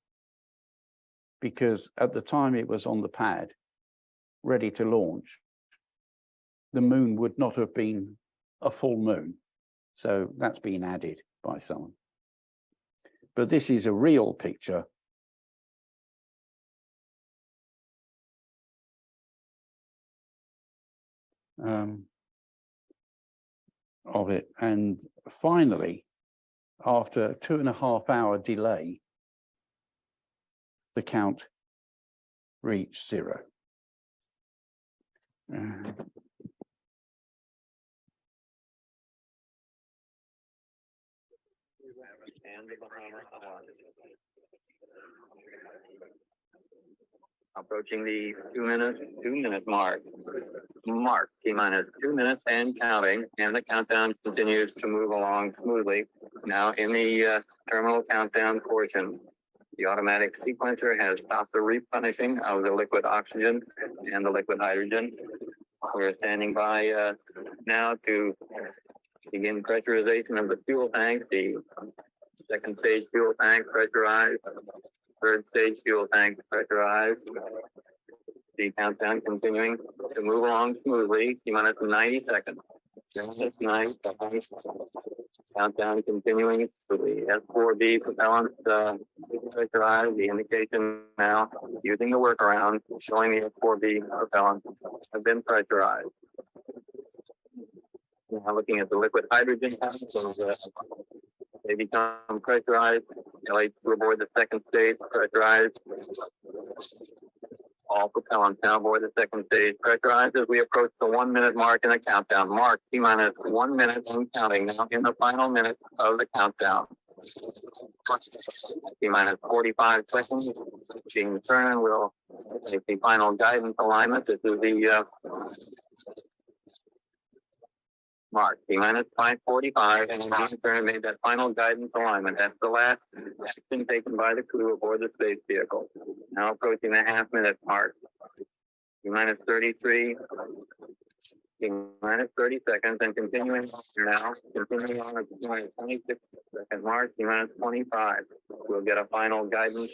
because at the time it was on the pad, ready to launch, the moon would not have been a full moon. So that's been added by someone. But this is a real picture of it. And finally, after a 2.5-hour delay, the count reached 0. Approaching the 2-minute mark. T-minus 2 minutes and counting, and the countdown continues to move along smoothly. Now in the terminal countdown portion, the automatic sequencer has stopped the replenishing of the liquid oxygen and the liquid hydrogen. We're standing by now to begin pressurization of the fuel tank. The second stage fuel tank pressurized. Third stage fuel tank pressurized. The countdown continuing to move along smoothly. T-minus 90 seconds. Just 90 seconds. Countdown continuing to the S4B propellant pressurized. The indication now using the workaround showing the F4B propellant have been pressurized. Now looking at the liquid hydrogen tanks, so they become pressurized. LH aboard the second stage, pressurized. All propellants now aboard the second stage, pressurized as we approach the 1 minute mark in the countdown. Mark, T-minus 1 minute and counting now in the final minute of the countdown. T-minus 45 seconds. Gene Turner will take the final guidance alignment. This is the Mark, T-minus 5:45, and Gene Turner made that final guidance alignment. That's the last action taken by the crew aboard the space vehicle. Now approaching the half-minute mark. T-minus 33, T-minus 30 seconds, and continuing now, continuing on at T-minus 26 second mark, T-minus 25. We'll get a final guidance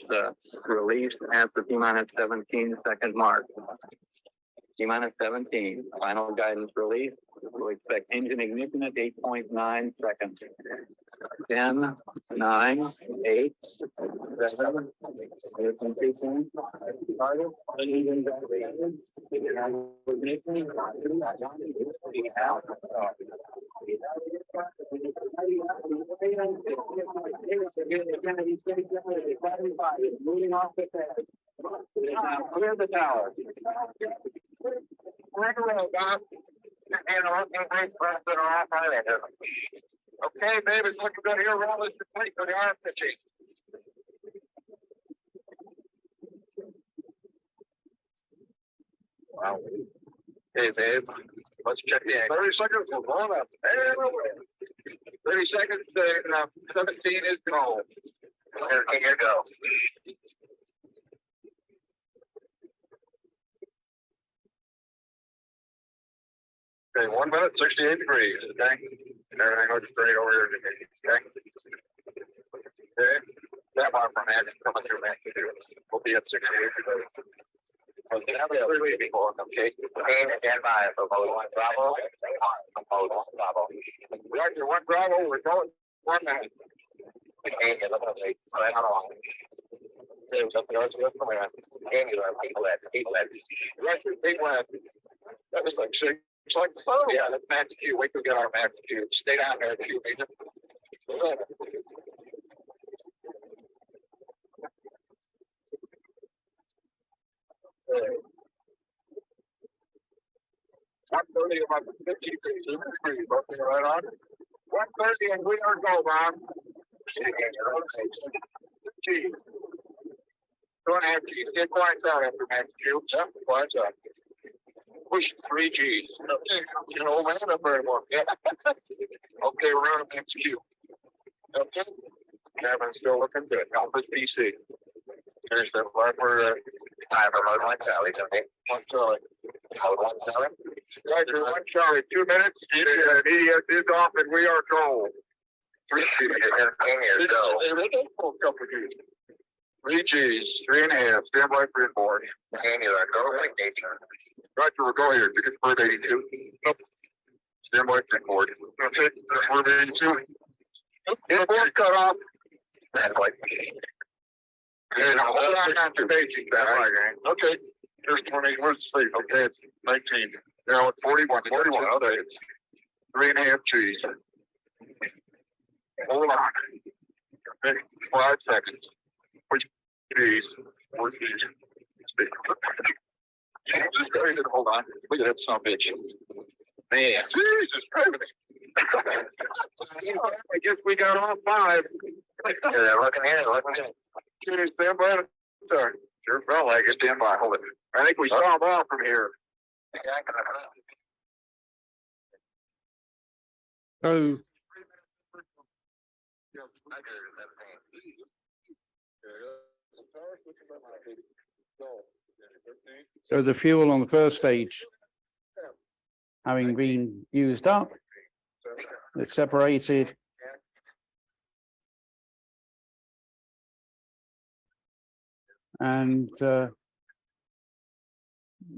release at the T-minus 17 second mark. T-minus 17, final guidance release. We'll expect engine ignition at 8.9 seconds. 10, 9, 8, 7, moving off the pad. Clear the tower. Okay, babe, it's looking good here. Roll this complete for the arm pitching. Wow. Hey, babe, let's check the angle. 30 seconds, we're going up. 30 seconds, 17 is go. Here you go. Okay, 1 minute, 68 degrees. Okay. And everything looks great over here. Okay. Okay. That bar from Magic coming through Magic. We'll be at 68 degrees. Okay, how many other people? Okay. Stand by for mode 1 Bravo. Mode 1 Bravo. Roger, 1 Bravo. We're going 1 minute. Okay, look at me. How long? There's up there. People left. Roger, people left. That was like 6. It's like, oh yeah, that's Max Q. Wait till we get our Max Q. Stay down there, Q. One 30 about 50 degrees. Okay, right on. 1:30 and we are go, Bob. G. 2.5 G's. Get quiet down after Max Q. Yep, quiet down. Push 3 G's. You know, man, up anymore. Yeah. Okay, we're on Max Q. Okay. Cabin's still looking good. Compass PC. There's the bar for time for mode 1 Charlie. Okay. 1 Charlie. Mode 1 Charlie. Roger, 1 Charlie. 2 minutes. EDS is off and we are gold. 3 G's. Here, go. Hey, we're going for a couple of G's. 3 G's. 3.5. Stand by for inboard. Annular. Go like nature. Roger, we'll go here. You get bird 82. Nope. Stand by for inboard. Okay. Bird 82. Inboard cut off. That's like. Okay, now hold on to basic. Okay. Here's 20. Where's the sleep? Okay, it's 19. Now it's 41. 41. Okay. It's 3.5 G's. Hold on. Okay. 5 seconds. Which G's? 4 G's. Hold on. Look at that son of a bitch. Man. Jesus Christ. I guess we got all 5. Yeah, looking here. Stand by. Sorry. Sure felt like it. Stand by. Hold it. I think we saw them all from here. So the fuel on the first stage, having been used up, it's separated. And the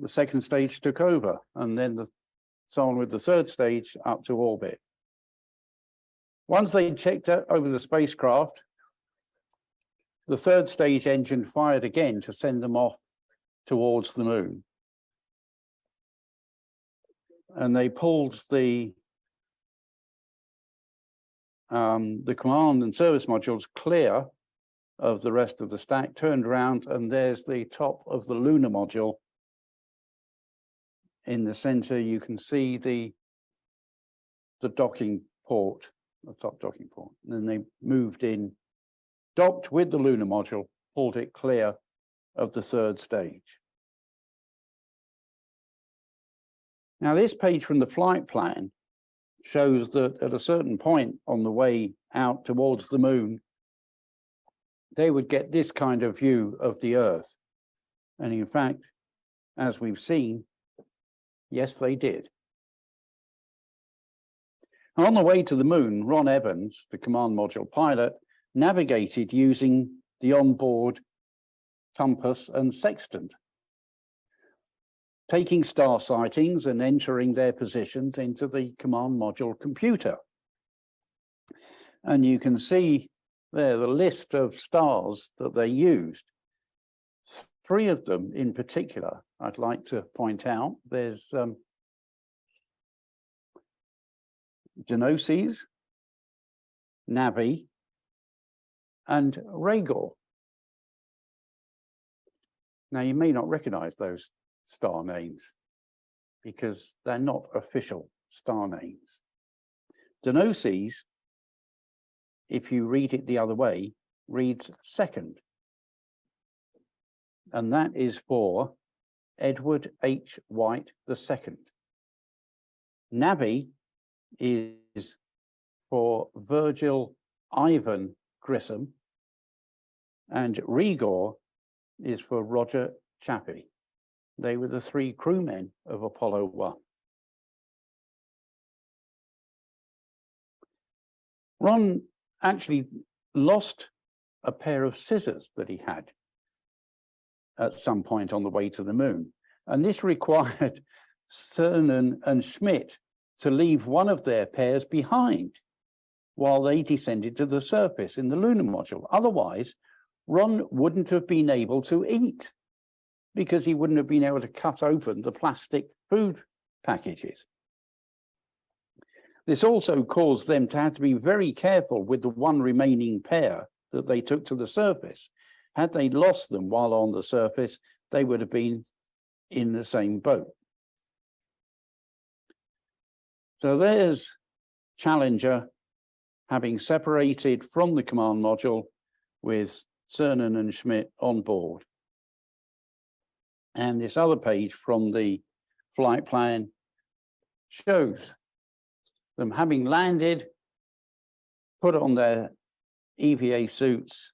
second stage took over, and then so on with the third stage up to orbit. Once they checked out over the spacecraft, the third stage engine fired again to send them off towards the moon. And they pulled the command and service modules clear of the rest of the stack, turned around, and there's the top of the lunar module. In the center, you can see the docking port, the top docking port. And then they moved in, docked with the lunar module, pulled it clear of the third stage. Now, this page from the flight plan shows that at a certain point on the way out towards the moon, they would get this kind of view of the Earth. And in fact, as we've seen, yes, they did. On the way to the moon, Ron Evans, the command module pilot, navigated using the onboard compass and sextant, taking star sightings and entering their positions into the command module computer. And you can see there the list of stars that they used. 3 of them in particular, I'd like to point out. There's Denoces, Navi, and Rhaegor. Now, you may not recognize those star names because they're not official star names. Denoces, if you read it the other way, reads second. And that is for Edward H. White II. Navi is for Virgil Ivan Grissom, and Rhaegor is for Roger Chappie. They were the 3 crewmen of Apollo 1. Ron actually lost a pair of scissors that he had at some point on the way to the moon. And this required Cernan and Schmidt to leave one of their pairs behind while they descended to the surface in the lunar module. Otherwise, Ron wouldn't have been able to eat because he wouldn't have been able to cut open the plastic food packages. This also caused them to have to be very careful with the one remaining pair that they took to the surface. Had they lost them while on the surface, they would have been in the same boat. So there's Challenger having separated from the command module with Cernan and Schmidt on board. And this other page from the flight plan shows them having landed, put on their EVA suits,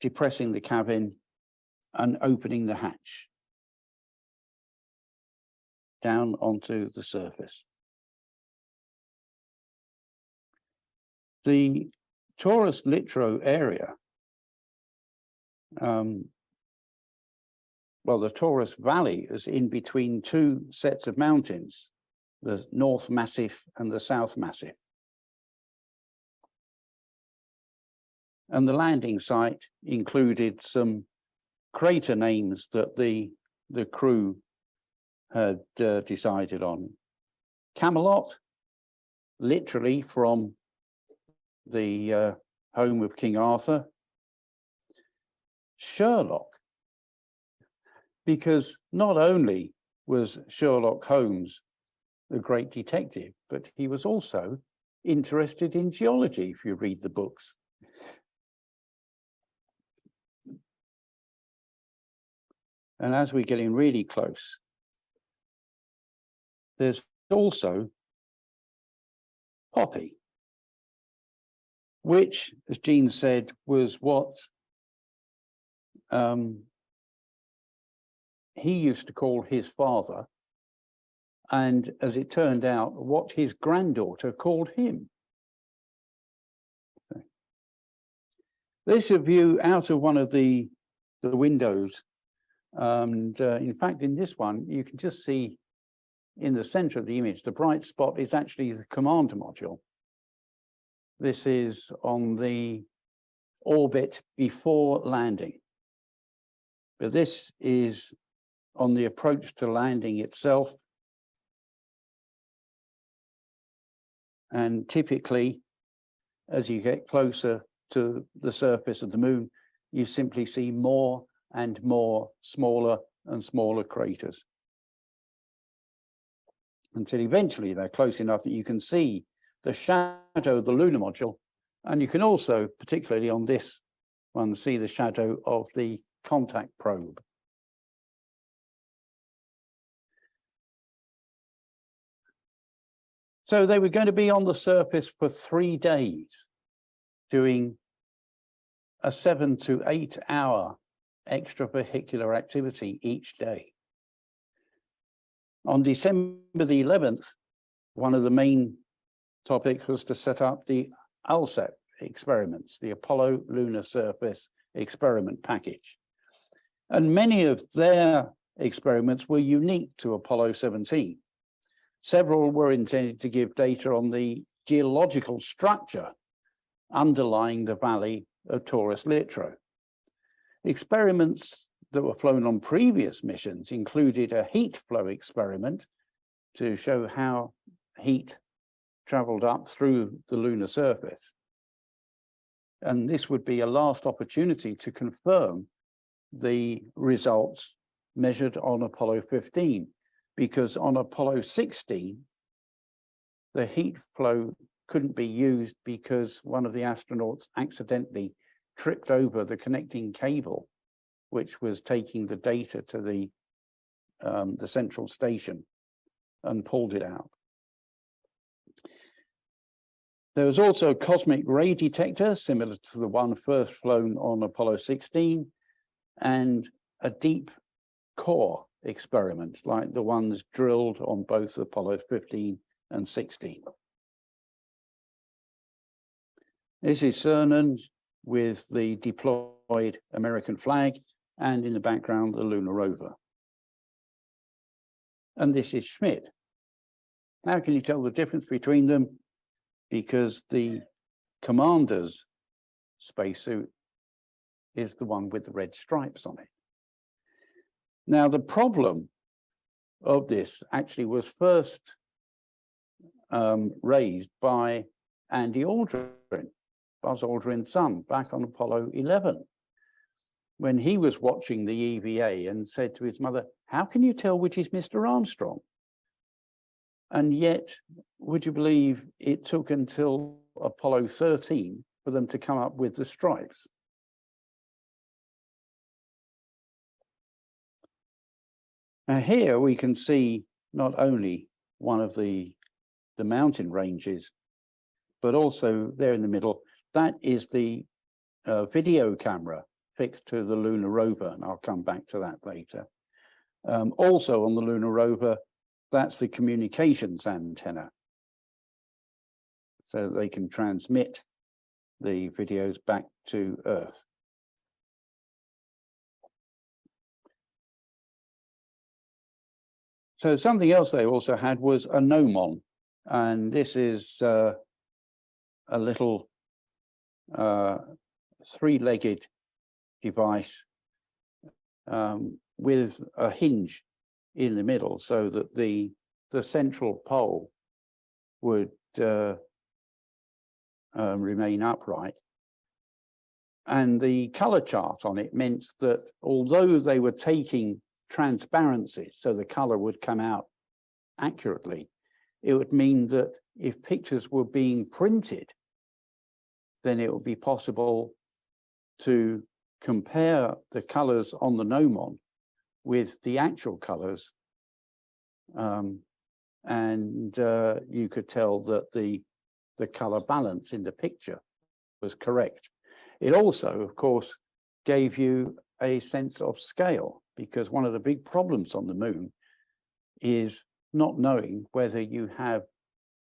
depressing the cabin and opening the hatch down onto the surface. The Taurus Littrow area, well, the Taurus Valley is in between 2 sets of mountains, the North Massif and the South Massif. And the landing site included some crater names that the crew had decided on. Camelot, literally from the home of King Arthur. Sherlock, because not only was Sherlock Holmes a great detective, but he was also interested in geology, if you read the books. And as we're getting really close, there's also Poppy, which, as Jean said, was what he used to call his father, and as it turned out, what his granddaughter called him. So, this is a view out of one of the windows. And in fact, in this one, you can just see in the center of the image, the bright spot is actually the command module. This is on the orbit before landing. But this is on the approach to landing itself. And typically, as you get closer to the surface of the moon, you simply see more and more smaller and smaller craters, until eventually they're close enough that you can see the shadow of the lunar module. And you can also, particularly on this one, see the shadow of the contact probe. So they were going to be on the surface for 3 days, doing a 7 to 8 hour extravehicular activity each day. On December the 11th, one of the main topics was to set up the ALSEP experiments, the Apollo Lunar Surface Experiment Package. And many of their experiments were unique to Apollo 17. Several were intended to give data on the geological structure underlying the valley of Taurus Littrow. Experiments that were flown on previous missions included a heat flow experiment to show how heat traveled up through the lunar surface. And this would be a last opportunity to confirm the results measured on Apollo 15, because on Apollo 16, the heat flow couldn't be used because one of the astronauts accidentally tripped over the connecting cable, which was taking the data to the central station, and pulled it out. There was also a cosmic ray detector, similar to the one first flown on Apollo 16, and a deep core experiment like the ones drilled on both Apollo 15 and 16. This is Cernan with the deployed American flag, and in the background, the lunar rover. And this is Schmidt. How can you tell the difference between them? Because the commander's spacesuit is the one with the red stripes on it. Now, the problem of this actually was first raised by Andy Aldrin, Buzz Aldrin's son, back on Apollo 11, when he was watching the EVA and said to his mother, "How can you tell which is Mr. Armstrong?" And yet, would you believe it took until Apollo 13 for them to come up with the stripes? Now here we can see not only one of the mountain ranges, but also there in the middle, that is the video camera fixed to the lunar rover, and I'll come back to that later. Also on the lunar rover, that's the communications antenna, so they can transmit the videos back to Earth. So something else they also had was a gnomon, and this is a little three-legged device with a hinge in the middle, so that the central pole would remain upright. And the color chart on it meant that although they were taking transparencies, so the color would come out accurately, it would mean that if pictures were being printed, then it would be possible to compare the colors on the gnomon with the actual colors, and you could tell that the color balance in the picture was correct. It also, of course, gave you a sense of scale, because one of the big problems on the moon is not knowing whether you have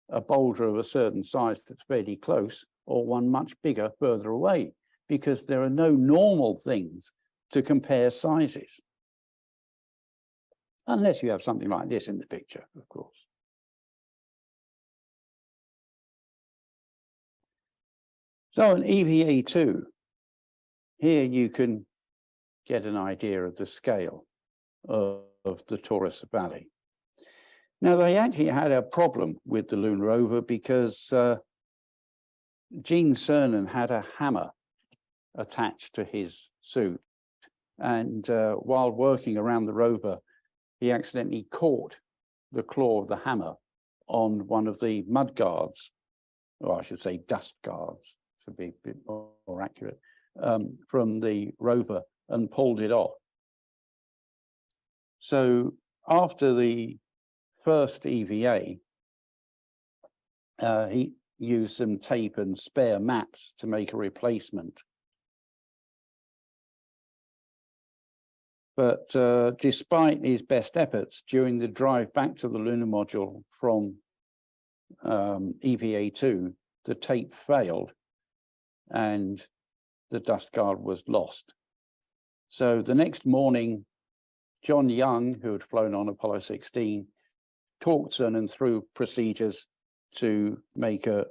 a boulder of a certain size that's fairly close or one much bigger further away, because there are no normal things to compare sizes. Unless you have something like this in the picture, of course. So an EVA-2 here you can get an idea of the scale of the Taurus Valley. Now, they actually had a problem with the lunar rover because Gene Cernan had a hammer attached to his suit. And while working around the rover, he accidentally caught the claw of the hammer on one of the mud guards, or I should say dust guards, to be a bit more accurate, from the rover, and pulled it off. So after the first EVA, he used some tape and spare maps to make a replacement. But despite his best efforts, during the drive back to the lunar module from EVA2, the tape failed and the dust guard was lost. So the next morning, John Young, who had flown on Apollo 16, talked Cernan through procedures to make a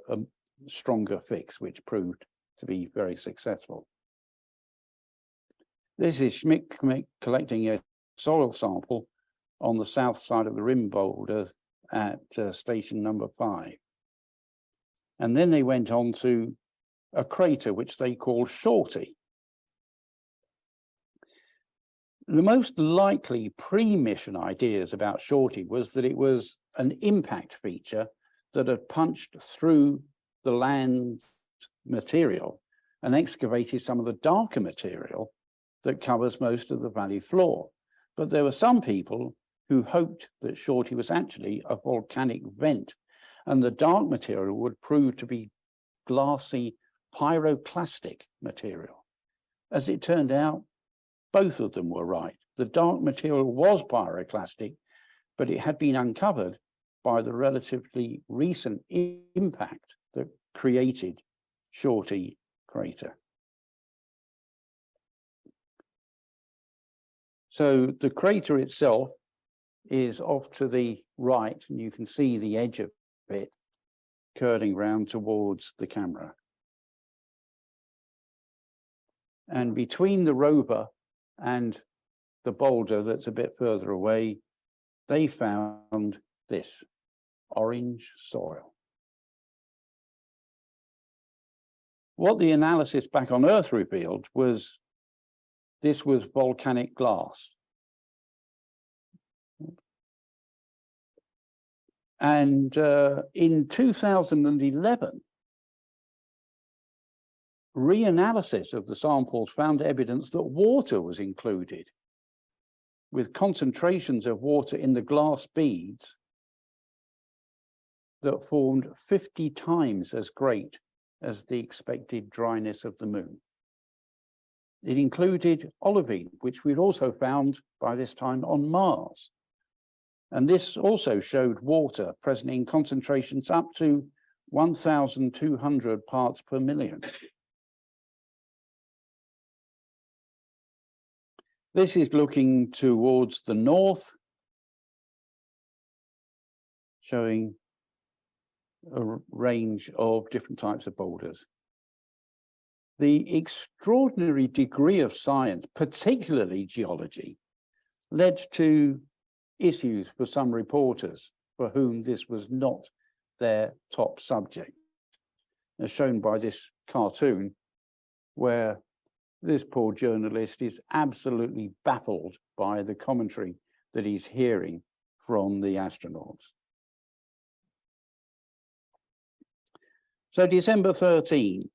stronger fix, which proved to be very successful. This is Schmidt collecting a soil sample on the south side of the rim boulder at station number 5. And then they went on to a crater which they call Shorty. The most likely pre-mission ideas about Shorty was that it was an impact feature that had punched through the land's material and excavated some of the darker material that covers most of the valley floor. But there were some people who hoped that Shorty was actually a volcanic vent, and the dark material would prove to be glassy pyroclastic material. As it turned out, both of them were right. The dark material was pyroclastic, but it had been uncovered by the relatively recent impact that created Shorty crater. So the crater itself is off to the right, and you can see the edge of it curling round towards the camera. And between the rover and the boulder that's a bit further away, they found this orange soil. What the analysis back on Earth revealed was this was volcanic glass. And in 2011, reanalysis of the samples found evidence that water was included, with concentrations of water in the glass beads that formed 50 times as great as the expected dryness of the moon. It included olivine, which we'd also found by this time on Mars. And this also showed water present in concentrations up to 1,200 parts per million. This is looking towards the north, showing a range of different types of boulders. The extraordinary degree of science, particularly geology, led to issues for some reporters for whom this was not their top subject, as shown by this cartoon, where this poor journalist is absolutely baffled by the commentary that he's hearing from the astronauts. So December 13,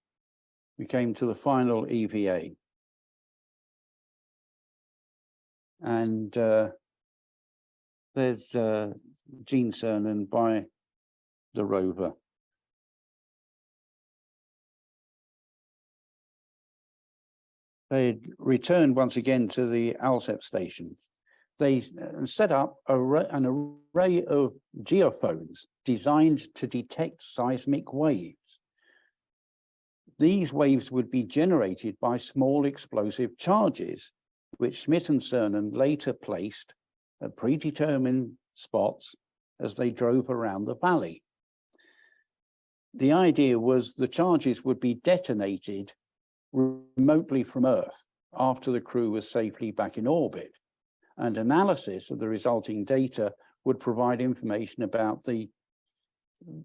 we came to the final EVA. And there's Gene Cernan by the rover. They returned once again to the Alsep station. They set up an array of geophones designed to detect seismic waves. These waves would be generated by small explosive charges, which Schmidt and Cernan later placed at predetermined spots as they drove around the valley. The idea was the charges would be detonated remotely from Earth after the crew was safely back in orbit. And analysis of the resulting data would provide information about the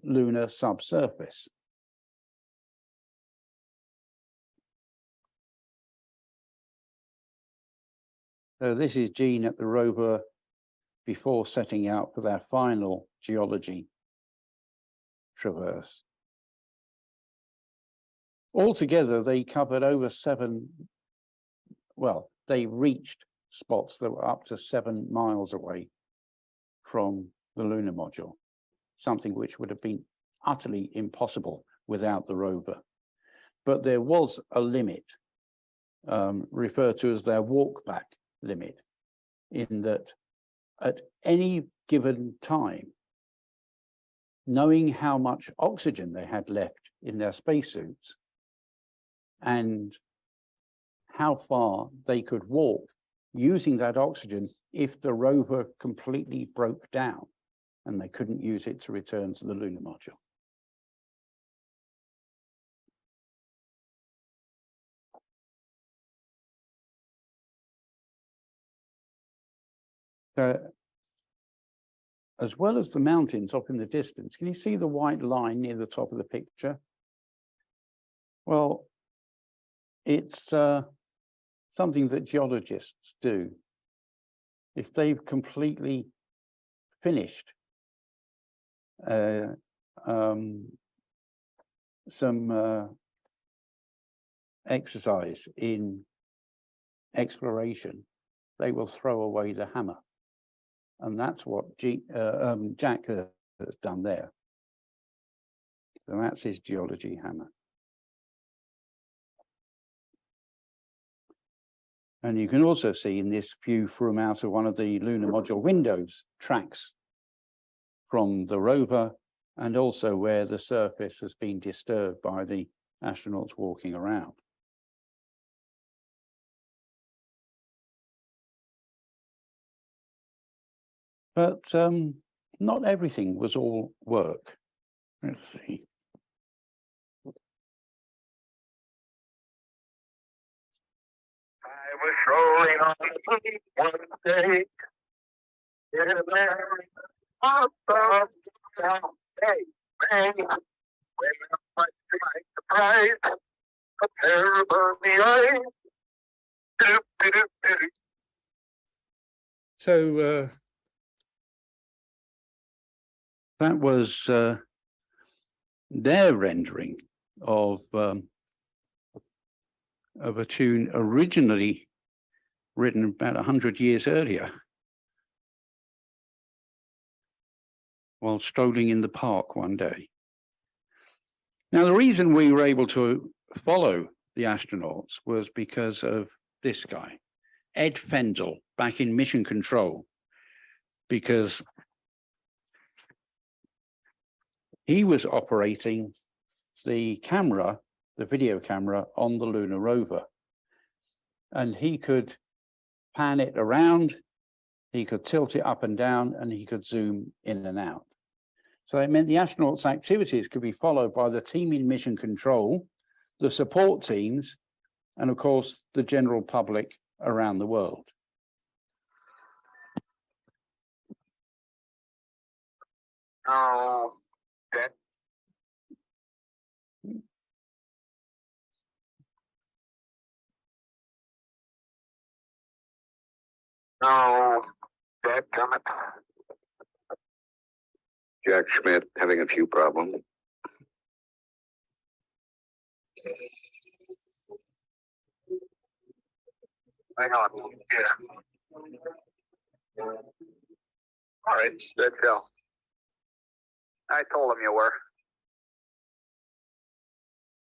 lunar subsurface. So this is Gene at the rover before setting out for their final geology traverse. Altogether, they covered over they reached spots that were up to 7 miles away from the lunar module, something which would have been utterly impossible without the rover. But there was a limit, referred to as their walkback limit, in that at any given time, knowing how much oxygen they had left in their spacesuits and how far they could walk using that oxygen if the rover completely broke down and they couldn't use it to return to the lunar module. As well as the mountains up in the distance, can you see the white line near the top of the picture? Well, it's something that geologists do. If they've completely finished some exercise in exploration, they will throw away the hammer. And that's what Jack has done there. So that's his geology hammer. And you can also see in this view from out of one of the lunar module windows, tracks from the rover, and also where the surface has been disturbed by the astronauts walking around. But not everything was all work. Let's see. I was rolling on the street one day. Yeah, man. I thought, hey, man, when I fight the price, a pair of the eye. So that was their rendering of a tune originally written about 100 years earlier, while strolling in the park one day. Now, the reason we were able to follow the astronauts was because of this guy, Ed Fendel, back in Mission Control, because he was operating the camera, the video camera on the lunar rover. And he could pan it around, he could tilt it up and down, and he could zoom in and out. So it meant the astronauts' activities could be followed by the team in Mission Control, the support teams, and of course, the general public around the world. Oh, that. No, that coming. Jack Schmidt having a few problems. Hang on. Yeah. All right, let's go. I told him you were.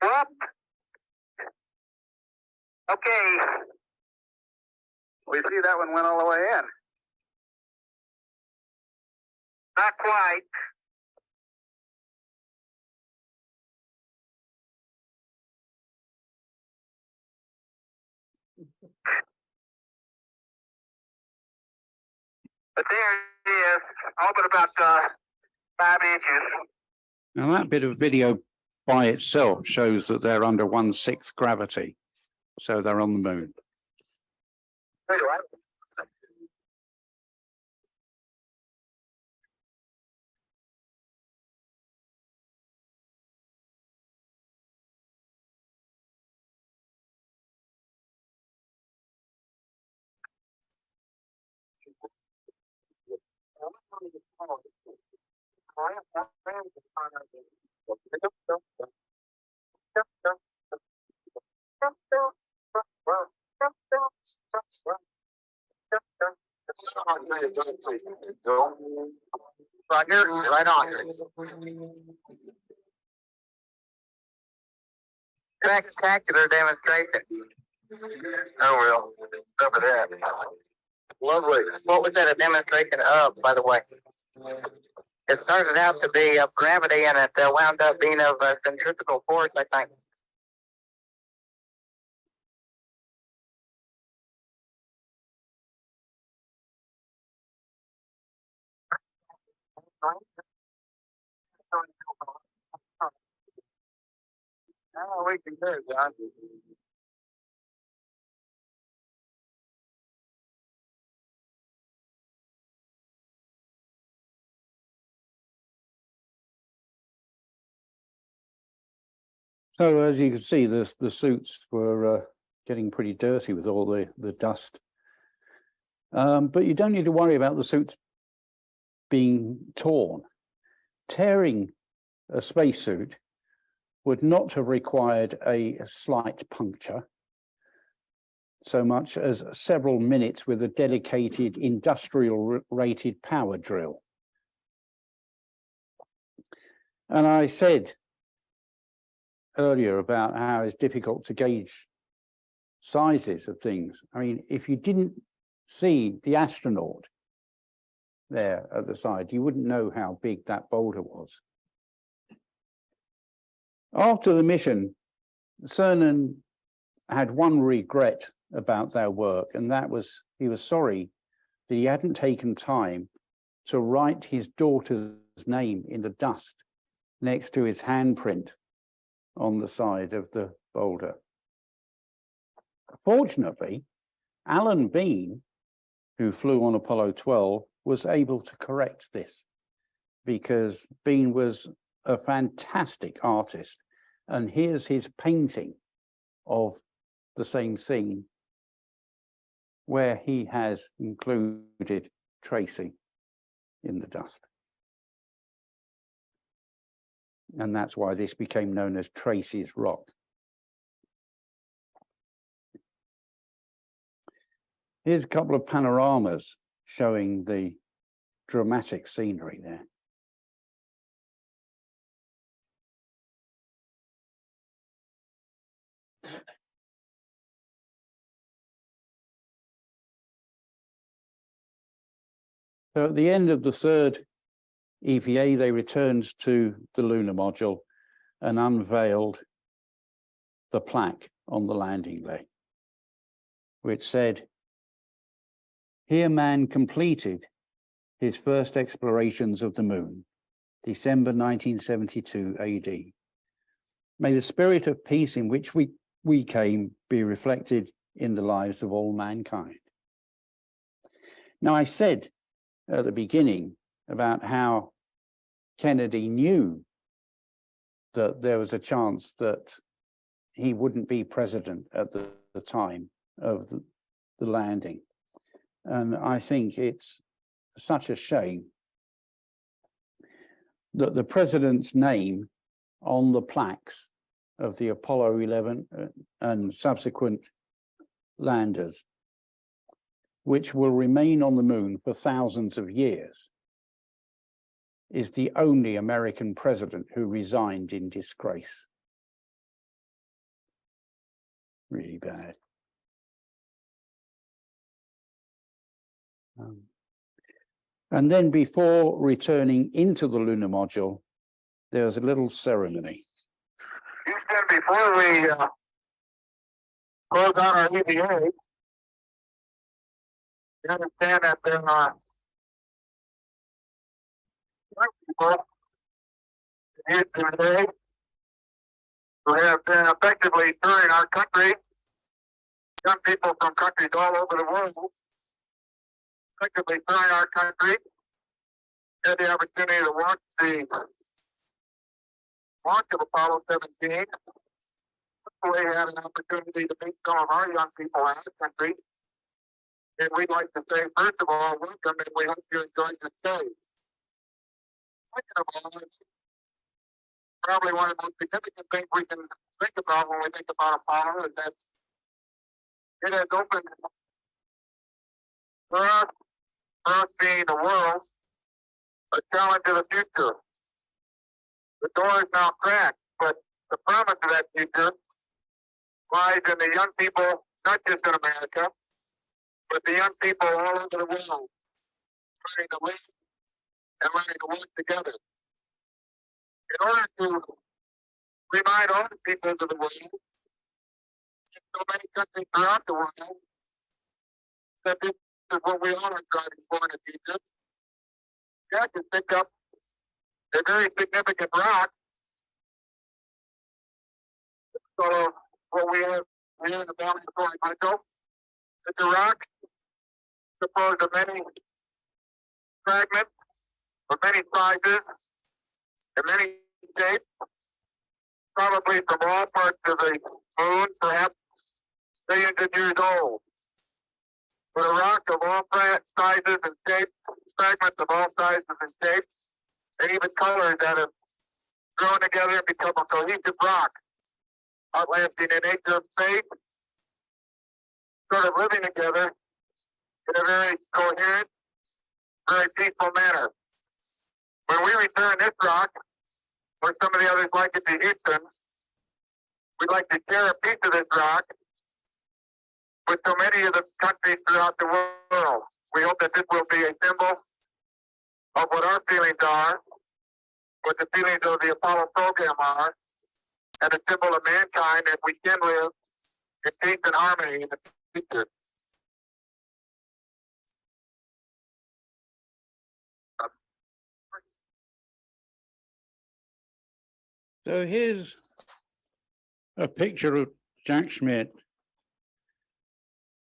What? Okay. We see that one went all the way in. Not quite. But there it is, all but about 5 inches. Now that bit of video by itself shows that they're under 1/6 gravity. So they're on the moon. Right here, right on. Spectacular demonstration. Oh, well, over there. Lovely. What was that a demonstration of, by the way? It started out to be of gravity and it wound up being of centrifugal force, I think. Oh, we can do it, John. So as you can see, the suits were getting pretty dirty with all the dust. But you don't need to worry about the suits being torn. Tearing a spacesuit would not have required a slight puncture so much as several minutes with a dedicated industrial rated power drill. And I said earlier about how it's difficult to gauge sizes of things. I mean, if you didn't see the astronaut there at the side, you wouldn't know how big that boulder was. After the mission, Cernan had one regret about their work, and that was he was sorry that he hadn't taken time to write his daughter's name in the dust next to his handprint on the side of the boulder. Fortunately, Alan Bean, who flew on Apollo 12, was able to correct this because Bean was a fantastic artist. And here's his painting of the same scene where he has included Tracy in the dust. And that's why this became known as Tracy's Rock. Here's a couple of panoramas showing the dramatic scenery there. So at the end of the third EVA, they returned to the lunar module and unveiled the plaque on the landing leg, which said, "Here man completed his first explorations of the moon, December 1972 AD. May the spirit of peace in which we came be reflected in the lives of all mankind." Now, I said at the beginning about how Kennedy knew that there was a chance that he wouldn't be president at the time of the landing. And I think it's such a shame that the president's name on the plaques of the Apollo 11 and subsequent landers, which will remain on the moon for thousands of years, is the only American president who resigned in disgrace. Really bad. And then before returning into the lunar module, there was a little ceremony. Houston, before we close out our EVA, you understand that there are people here today who have been effectively touring our country young people from countries all over the world, effectively touring our country, had the opportunity to watch the launch of Apollo 17. We had an opportunity to meet some of our young people in the country. And we'd like to say, first of all, welcome, and we hope you enjoyed the stay. Second of all, probably one of the most significant things we can think about when we think about Apollo is that it has opened for us being the world, a challenge of the future. The door is now cracked, but the promise of that future lies in the young people, not just in America, but the young people all over the world, learning to live and learning to work together. In order to remind all the peoples of the world, in so many countries throughout the world, that this is what we all are striving for in the future, you have to pick up a very significant rock, sort of what we have here in the Valley of San Francisco. It's a rock composed of many fragments of many sizes and many shapes, probably from all parts of the moon, perhaps millions of years old. But a rock of all sizes and shapes, fragments of all sizes and shapes, and even colors that have grown together and become a cohesive rock, outlasting in nature of space, sort of living together in a very coherent, very peaceful manner. When we return this rock, or some of the others like it to Houston, we'd like to share a piece of this rock with so many of the countries throughout the world. We hope that this will be a symbol of what our feelings are, what the feelings of the Apollo program are, and a symbol of mankind that we can live in peace and harmony in the future. So here's a picture of Jack Schmidt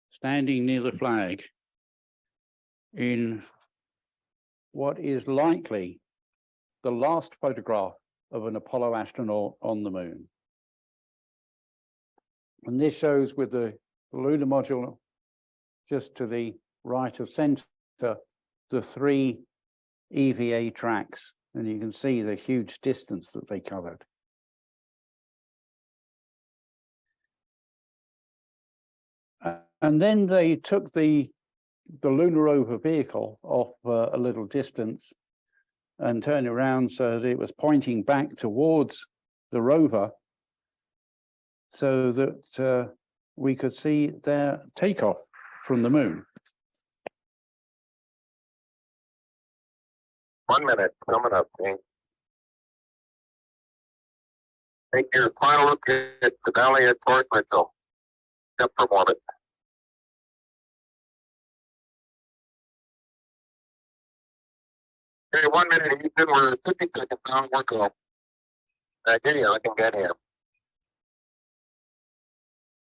standing near the flag in what is likely the last photograph of an Apollo astronaut on the moon. And this shows with the lunar module just to the right of center, the 3 EVA tracks, and you can see the huge distance that they covered. And then they took the lunar rover vehicle off a little distance and turned around so that it was pointing back towards the rover so that we could see their takeoff from the moon. 1 minute coming up, King. Take your final look at the valley at Fort Mitchell. Step from orbit. Okay, 1 minute, Ethan. We're 50 seconds down. We're go. Get here. I can get here.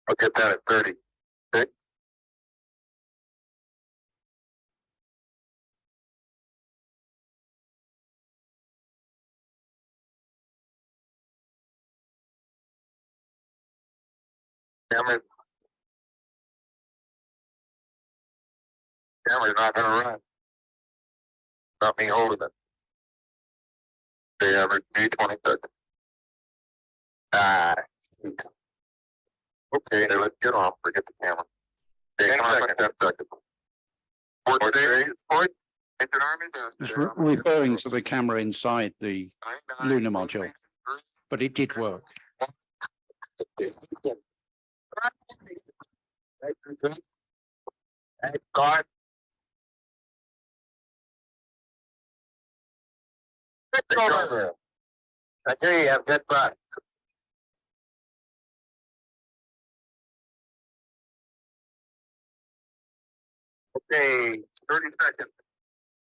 I'll get that at 30. Okay. Camera's not gonna run. Not me holding it. They average 20 seconds. Ah, shoot. Okay, now let's get off. Forget the camera. 10 seconds. It's referring to the camera inside the lunar module, but it did work. God. I tell you, have good luck. Okay, 30 seconds.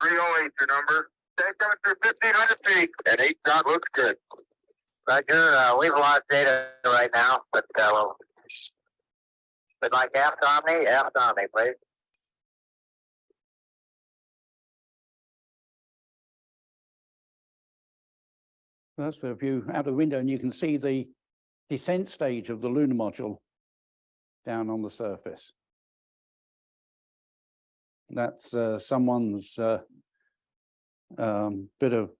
308 your number. Take up to 1,500 feet. And 8 dot looks good. Roger, we've lost data right now, but we'll We'd like aft Omni, please. That's the view out of the window, and you can see the descent stage of the lunar module down on the surface. That's someone's bit of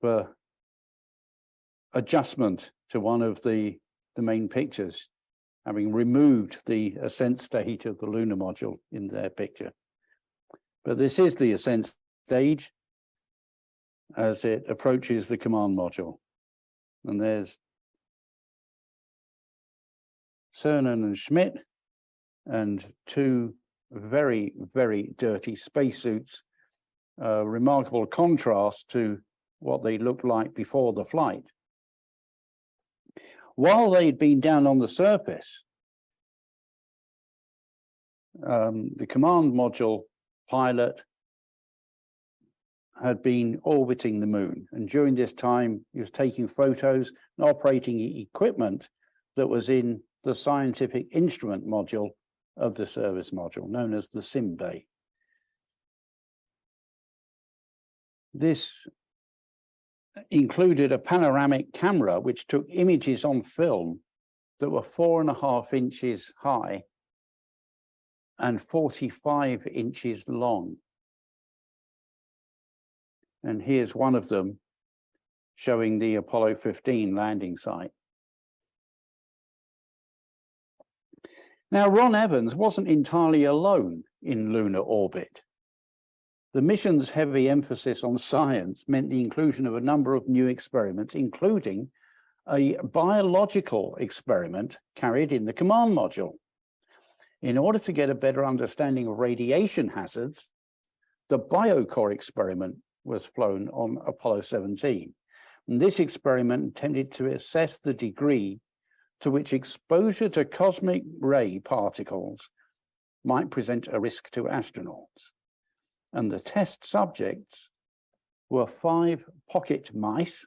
adjustment to one of the main pictures, having removed the ascent stage of the lunar module in their picture. But this is the ascent stage as it approaches the command module. And there's Cernan and Schmidt, and two very, very dirty spacesuits, remarkable contrast to what they looked like before the flight. While they'd been down on the surface, the command module pilot had been orbiting the moon, and during this time he was taking photos and operating equipment that was in the scientific instrument module of the service module, known as the SIM bay. This included a panoramic camera which took images on film that were 4.5 inches high and 45 inches long. And here's one of them showing the Apollo 15 landing site. Now, Ron Evans wasn't entirely alone in lunar orbit. The mission's heavy emphasis on science meant the inclusion of a number of new experiments, including a biological experiment carried in the command module. In order to get a better understanding of radiation hazards, the BioCore experiment was flown on Apollo 17. And this experiment intended to assess the degree to which exposure to cosmic ray particles might present a risk to astronauts. And the test subjects were 5 pocket mice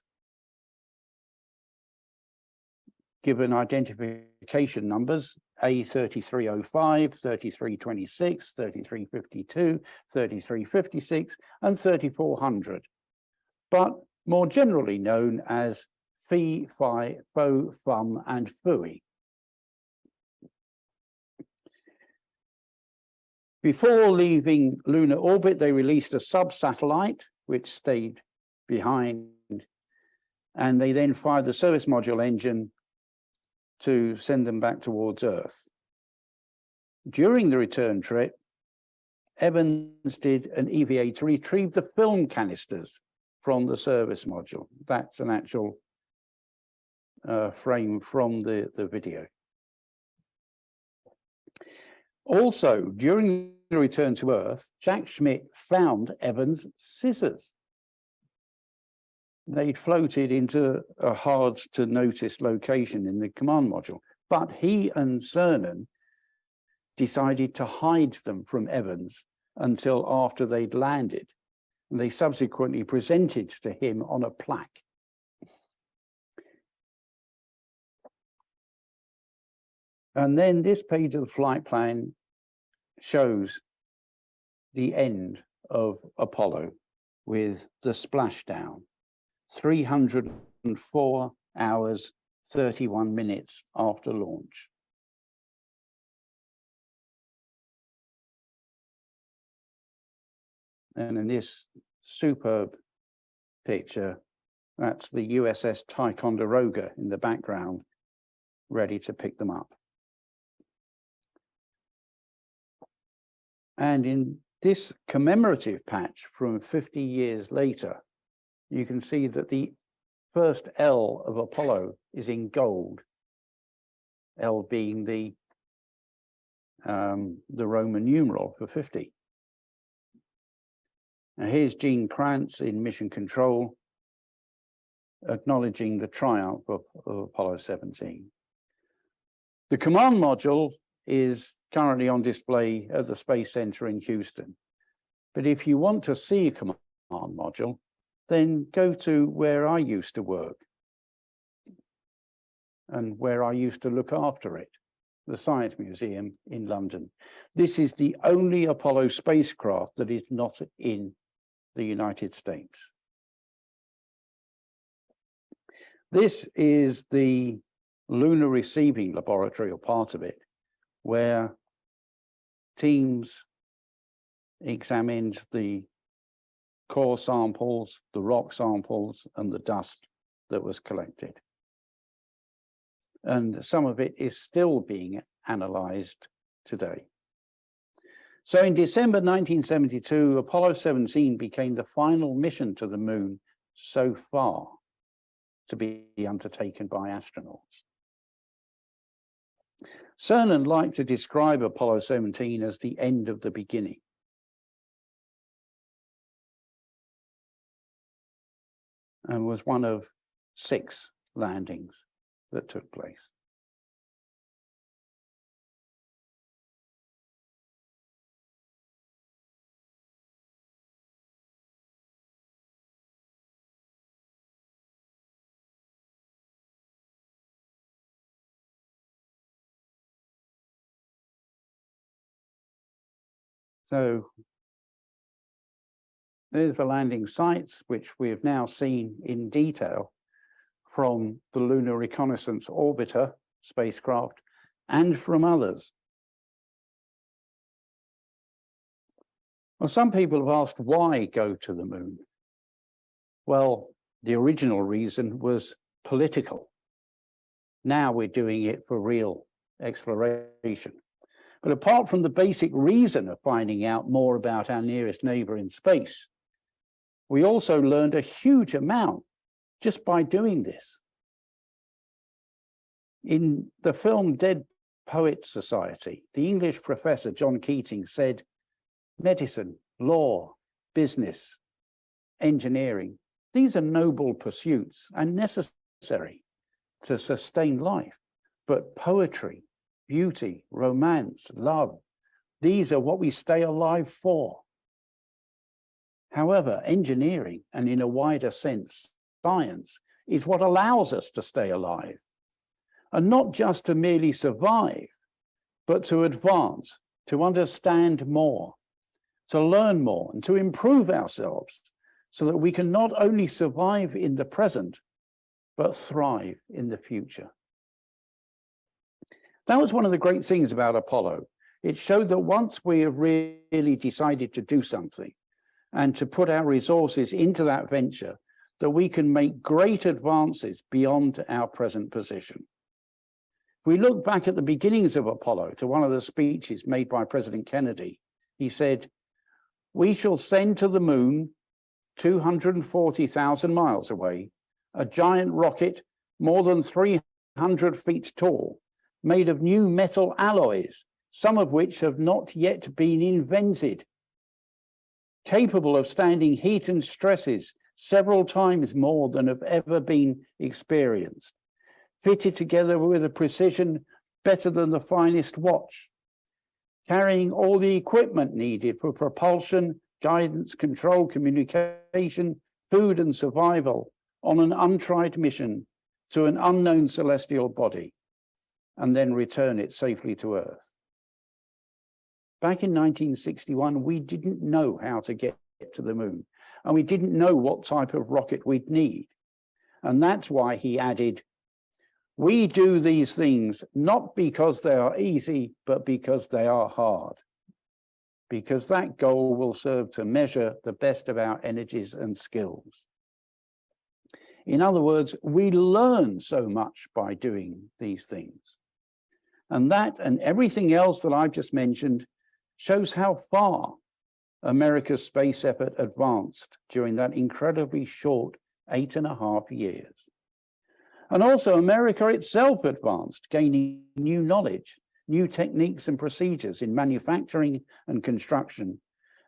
given identification numbers A3305, 3326, 3352, 3356, and 3400, but more generally known as Phi, Phi, Fo, Fum, and Fui. Before leaving lunar orbit, they released a sub-satellite, which stayed behind, and they then fired the service module engine to send them back towards Earth. During the return trip, Evans did an EVA to retrieve the film canisters from the service module. That's an actual frame from the video. Also, during the return to Earth, Jack Schmidt found Evans' scissors. They'd floated into a hard-to-notice location in the command module, but he and Cernan decided to hide them from Evans until after they'd landed. And they subsequently presented to him on a plaque. And then this page of the flight plan shows the end of Apollo with the splashdown, 304 hours, 31 minutes after launch. And in this superb picture, that's the USS Ticonderoga in the background, ready to pick them up. And in this commemorative patch from 50 years later, you can see that the first L of Apollo is in gold, L being the Roman numeral for 50. Now here's Gene Kranz in mission control, acknowledging the triumph of Apollo 17. The command module is currently on display at the Space Center in Houston. But if you want to see a command module, then go to where I used to work and where I used to look after it. the Science Museum in London. This is the only Apollo spacecraft that is not in the United States. This is the lunar receiving laboratory, or part of it, where teams examined the core samples, the rock samples, and the dust that was collected. And some of it is still being analyzed today. So in December 1972, Apollo 17 became the final mission to the moon so far to be undertaken by astronauts. Cernan liked to describe Apollo 17 as the end of the beginning. And was one of 6 landings that took place. So there's the landing sites, which we have now seen in detail from the Lunar Reconnaissance Orbiter spacecraft and from others. Well, some people have asked why go to the moon? Well, the original reason was political. Now we're doing it for real exploration. But apart from the basic reason of finding out more about our nearest neighbor in space, we also learned a huge amount just by doing this. In the film Dead Poets Society, the English professor John Keating said, medicine, law, business, engineering, these are noble pursuits and necessary to sustain life. But poetry, beauty, romance, love, these are what we stay alive for. However, engineering, and in a wider sense, science, is what allows us to stay alive. And not just to merely survive, but to advance, to understand more, to learn more, and to improve ourselves so that we can not only survive in the present, but thrive in the future. That was one of the great things about Apollo. It showed that once we have really decided to do something and to put our resources into that venture, that we can make great advances beyond our present position. If we look back at the beginnings of Apollo to one of the speeches made by President Kennedy, he said, "We shall send to the moon 240,000 miles away, a giant rocket more than 300 feet tall, made of new metal alloys, some of which have not yet been invented, capable of standing heat and stresses several times more than have ever been experienced, fitted together with a precision better than the finest watch, carrying all the equipment needed for propulsion, guidance, control, communication, food and survival on an untried mission to an unknown celestial body, and then return it safely to Earth." Back in 1961, we didn't know how to get to the moon, and we didn't know what type of rocket we'd need. And that's why he added, "We do these things not because they are easy, but because they are hard, because that goal will serve to measure the best of our energies and skills." In other words, we learn so much by doing these things. And that and everything else that I've just mentioned shows how far America's space effort advanced during that incredibly short 8.5 years. And also America itself advanced, gaining new knowledge, new techniques and procedures in manufacturing and construction,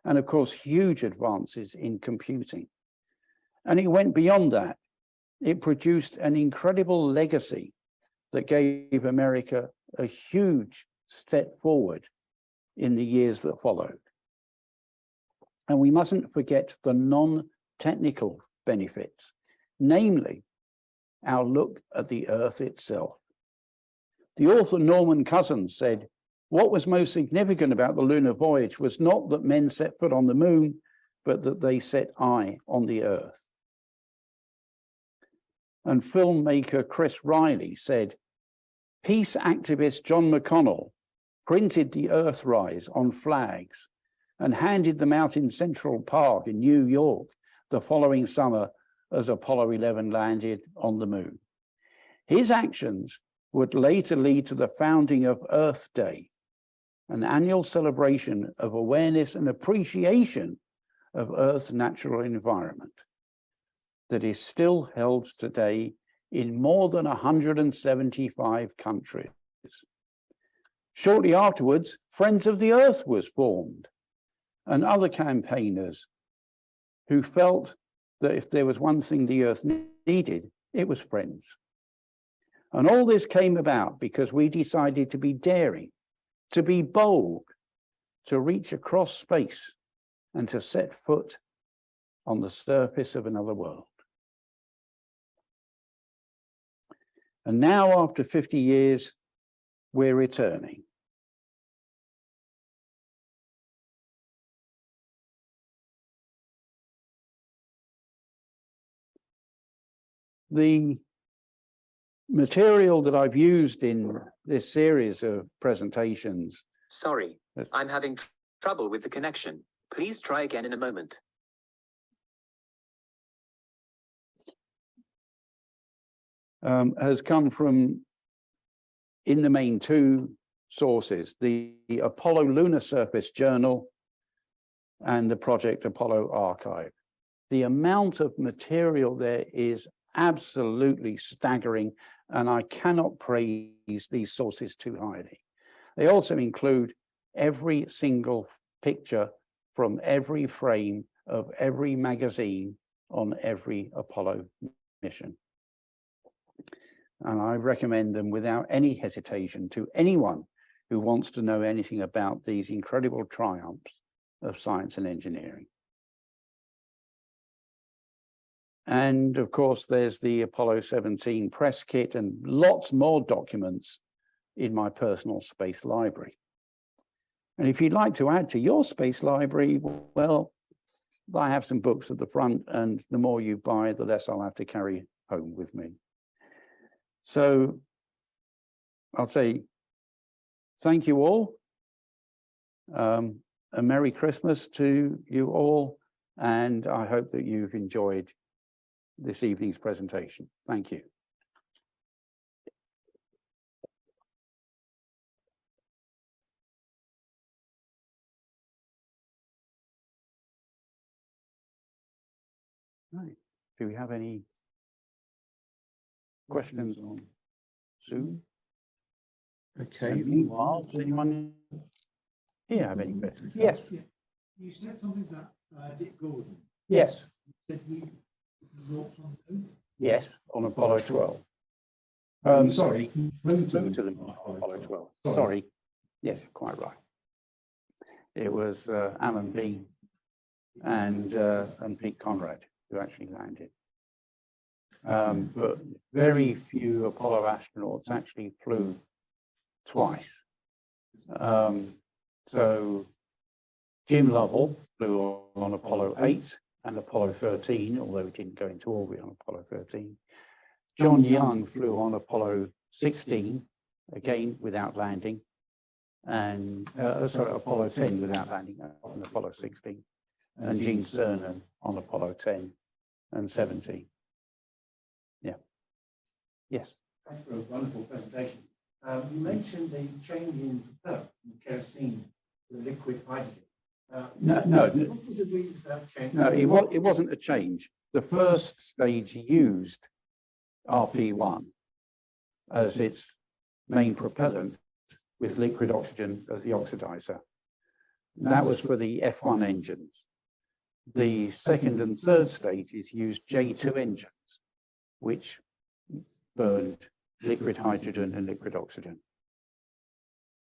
and of course, huge advances in computing. And it went beyond that. It produced an incredible legacy that gave America a huge step forward in the years that followed. And we mustn't forget the non-technical benefits, namely our look at the Earth itself. The author Norman Cousins said, "What was most significant about the lunar voyage was not that men set foot on the moon, but that they set eye on the Earth." And filmmaker Chris Riley said, "Peace activist John McConnell printed the Earthrise on flags and handed them out in Central Park in New York the following summer as Apollo 11 landed on the moon. His actions would later lead to the founding of Earth Day, an annual celebration of awareness and appreciation of Earth's natural environment that is still held today in more than 175 countries. Shortly afterwards, Friends of the Earth was formed, and other campaigners who felt that if there was one thing the Earth needed, it was friends. And all this came about because we decided to be daring, to be bold, to reach across space and to set foot on the surface of another world. And now, after 50 years, we're returning. The material that I've used in this series of presentations. Sorry, I'm having trouble with the connection. Please try again in a moment. Has come from, in the main, two sources, the Apollo Lunar Surface Journal and the Project Apollo Archive. The amount of material there is absolutely staggering, and I cannot praise these sources too highly. They also include every single picture from every frame of every magazine on every Apollo mission. And I recommend them without any hesitation to anyone who wants to know anything about these incredible triumphs of science and engineering. And of course, there's the Apollo 17 press kit and lots more documents in my personal space library. And if you'd like to add to your space library, well, I have some books at the front, and the more you buy, the less I'll have to carry home with me. So I'll say thank you all. A Merry Christmas to you all, and I hope that you've enjoyed this evening's presentation. Thank you. Right. Do we have any questions on Zoom? Okay. And meanwhile, does anyone here have any questions? Yes. You said something about Dick Gordon. Yes. That he walked on the moon. Yes, on Apollo 12. Sorry, flew to the Apollo 12. Sorry. Yes, quite right. It was Alan Bean and Pete Conrad who actually landed. But very few Apollo astronauts actually flew twice. So Jim Lovell flew on Apollo 8 and Apollo 13, although he didn't go into orbit on Apollo 13. John Young flew on Apollo 16, again without landing, and Apollo 10 without landing on Apollo 16, and Gene Cernan on Apollo 10 and 17. Yeah. Yes. Thanks for a wonderful presentation. You mentioned the change in propellant from kerosene to liquid hydrogen. What was the reason for that change? No, it wasn't a change. The first stage used RP1 as its main propellant with liquid oxygen as the oxidizer. That was for the F1 engines. The second and third stages used J2 engines, which burned liquid hydrogen and liquid oxygen.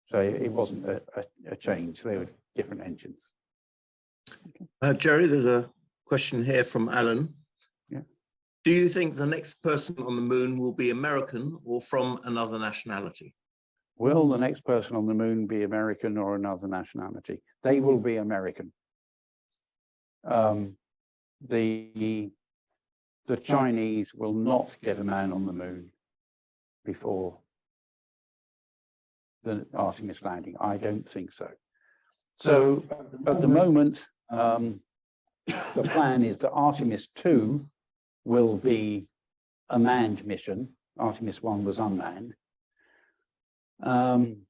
So it wasn't a change. They were different engines. Jerry, there's a question here from Alan. Yeah. Do you think the next person on the moon will be American or from another nationality? Will the next person on the moon be American or another nationality? They will be American. The Chinese will not get a man on the moon before the Artemis landing. I don't think so. So at the moment, the plan is that Artemis 2 will be a manned mission. Artemis 1 was unmanned. And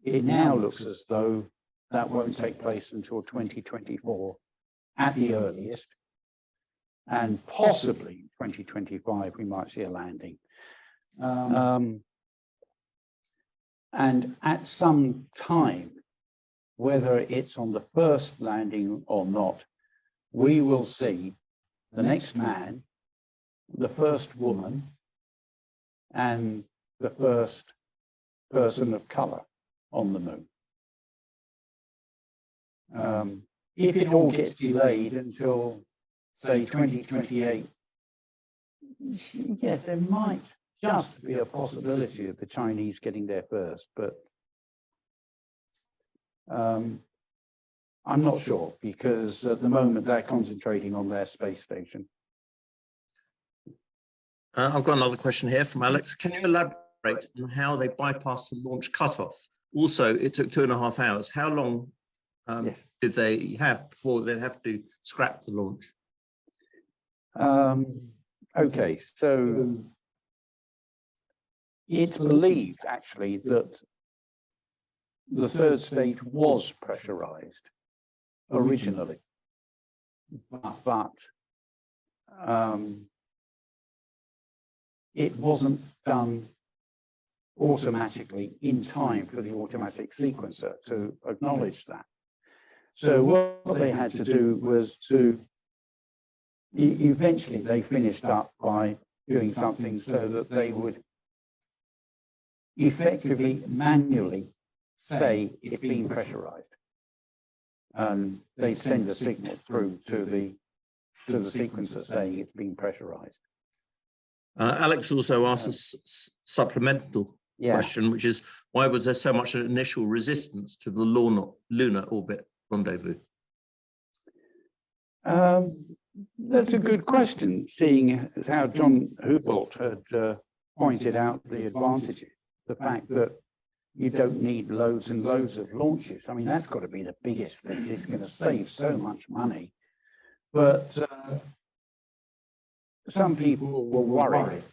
it now looks as though that won't take place until 2024 at the earliest. And possibly 2025, we might see a landing. And at some time, whether it's on the first landing or not, we will see the next man, the first woman, and the first person of color on the moon. If it all gets delayed until, say, 2028, yeah, there might just be a possibility of the Chinese getting there first, but I'm not sure, because at the moment they're concentrating on their space station. I've got another question here from Alex. Can you elaborate on how they bypassed the launch cutoff? Also, it took 2.5 hours. How long Yes. did they have before they'd have to scrap the launch? Okay, so it's believed actually that the third stage was pressurized originally, but it wasn't done automatically in time for the automatic sequencer to acknowledge that. So what they had to do was to, eventually they finished up by doing something so that they would effectively manually say it's been pressurized. And they send a signal through to the sequencer saying it's been pressurized. Alex also asked a supplemental question, which is, why was there so much initial resistance to the lunar orbit rendezvous? That's a good question, seeing how John Houbolt had pointed out the advantages, the fact that you don't need loads and loads of launches. I mean, that's got to be the biggest thing. It's going to save so much money. But some people were worried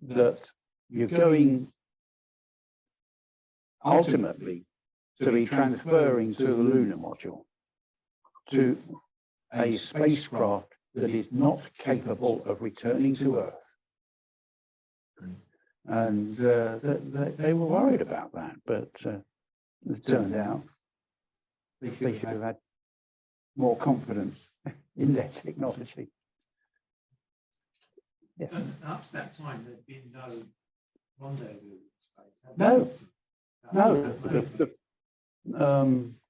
that you're going ultimately to be transferring to the lunar module to a spacecraft that is not capable of returning to Earth. And they were worried about that, but as it turned out, they should have had more confidence in their technology. Yes. Up to that time, there'd been no rendezvous space. No.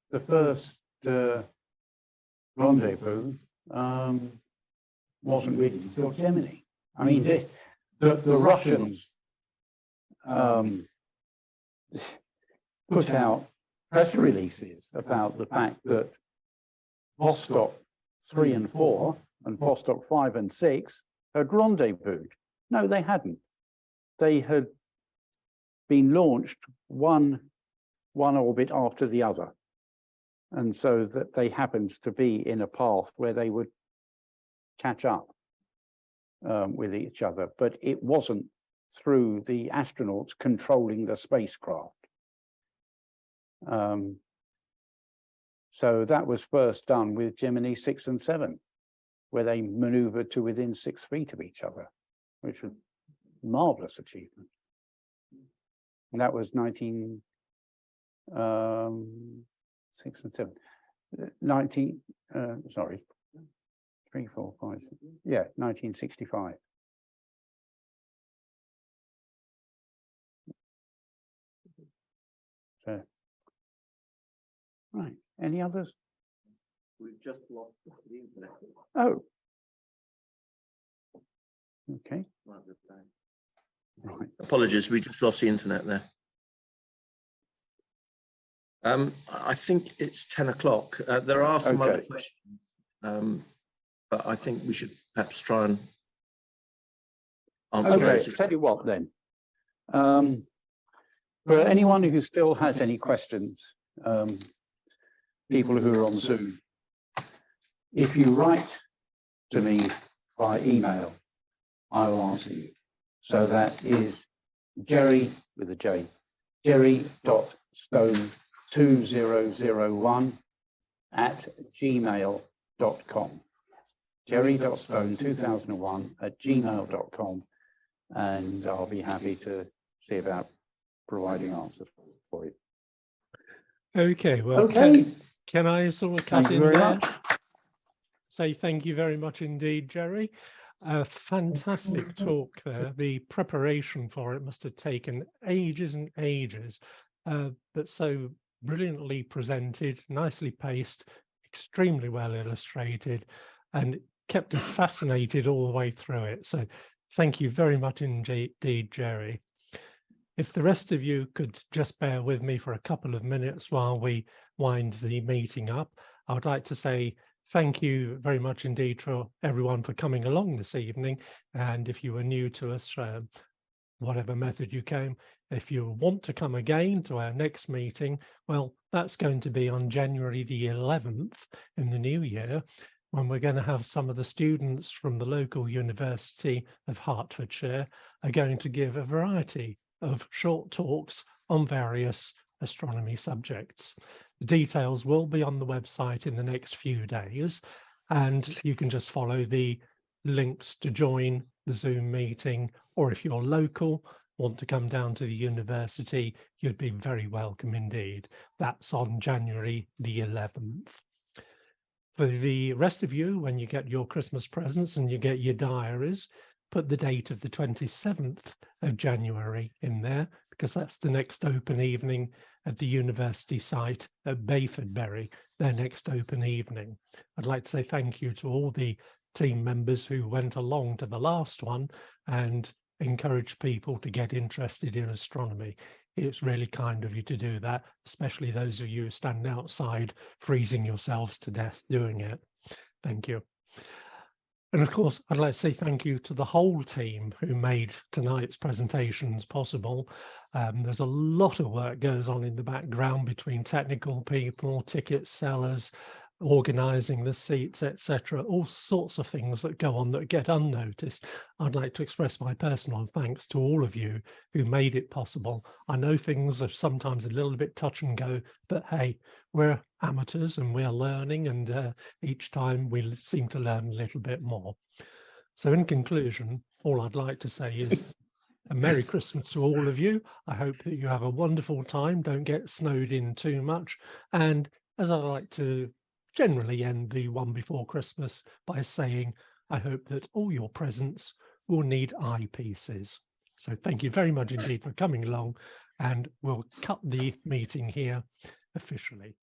The first rendezvous wasn't really until Gemini. I mean, the Russians put out press releases about the fact that Vostok 3 and 4 and Vostok 5 and 6 had rendezvoused. No, they hadn't. They had been launched one orbit after the other. And so that they happened to be in a path where they would catch up with each other, but it wasn't through the astronauts controlling the spacecraft. So that was first done with Gemini 6 and 7, where they maneuvered to within 6 feet of each other, which was a marvelous achievement. And that was 6 and 7. 3, 4, 5, 6. Yeah, 1965. So, right. Any others? We've just lost the internet. Oh. Okay. Right. Apologies, we just lost the internet there. I think it's 10 o'clock. There are some other Okay. questions, but I think we should perhaps try and answer Okay, those. tell you what then. For anyone who still has any questions, people who are on Zoom, if you write to me by email, I will answer you. So that is Jerry with a J, jerry.stone2001@gmail.com. jerry.stone2001@gmail.com, and I'll be happy to see about providing answers for you. Okay, well, Okay, can I sort of thank cut you in very there? much. Say thank you very much indeed, Jerry. A fantastic talk there. The preparation for it must have taken ages and ages, but so brilliantly presented, nicely paced, extremely well illustrated, and kept us fascinated all the way through it. So thank you very much indeed, Jerry. If the rest of you could just bear with me for a couple of minutes while we wind the meeting up, I would like to say thank you very much indeed for everyone for coming along this evening. And if you were new to us, whatever method you came, if you want to come again to our next meeting, well, that's going to be on January the 11th in the new year, when we're going to have some of the students from the local University of Hertfordshire are going to give a variety of short talks on various astronomy subjects. The details will be on the website in the next few days, and you can just follow the links to join the Zoom meeting, or if you're local, want to come down to the university, you'd be very welcome indeed. That's on January the 11th. For the rest of you, when you get your Christmas presents and you get your diaries, put the date of the 27th of January in there, because that's the next open evening at the university site at Bayfordbury, their next open evening. I'd like to say thank you to all the team members who went along to the last one and encouraged people to get interested in astronomy. It's really kind of you to do that, especially those of you who stand outside freezing yourselves to death doing it. Thank you. And of course, I'd like to say thank you to the whole team who made tonight's presentations possible. There's a lot of work goes on in the background between technical people, ticket sellers, organising the seats, etc. All sorts of things that go on that get unnoticed. I'd like to express my personal thanks to all of you who made it possible. I know things are sometimes a little bit touch and go, but hey, we're amateurs and we're learning, and each time we seem to learn a little bit more. So in conclusion, all I'd like to say is a Merry Christmas to all of you. I hope that you have a wonderful time. Don't get snowed in too much. And as I like to generally end the one before Christmas by saying, I hope that all your presents will need eyepieces. So thank you very much indeed for coming along, and we'll cut the meeting here officially.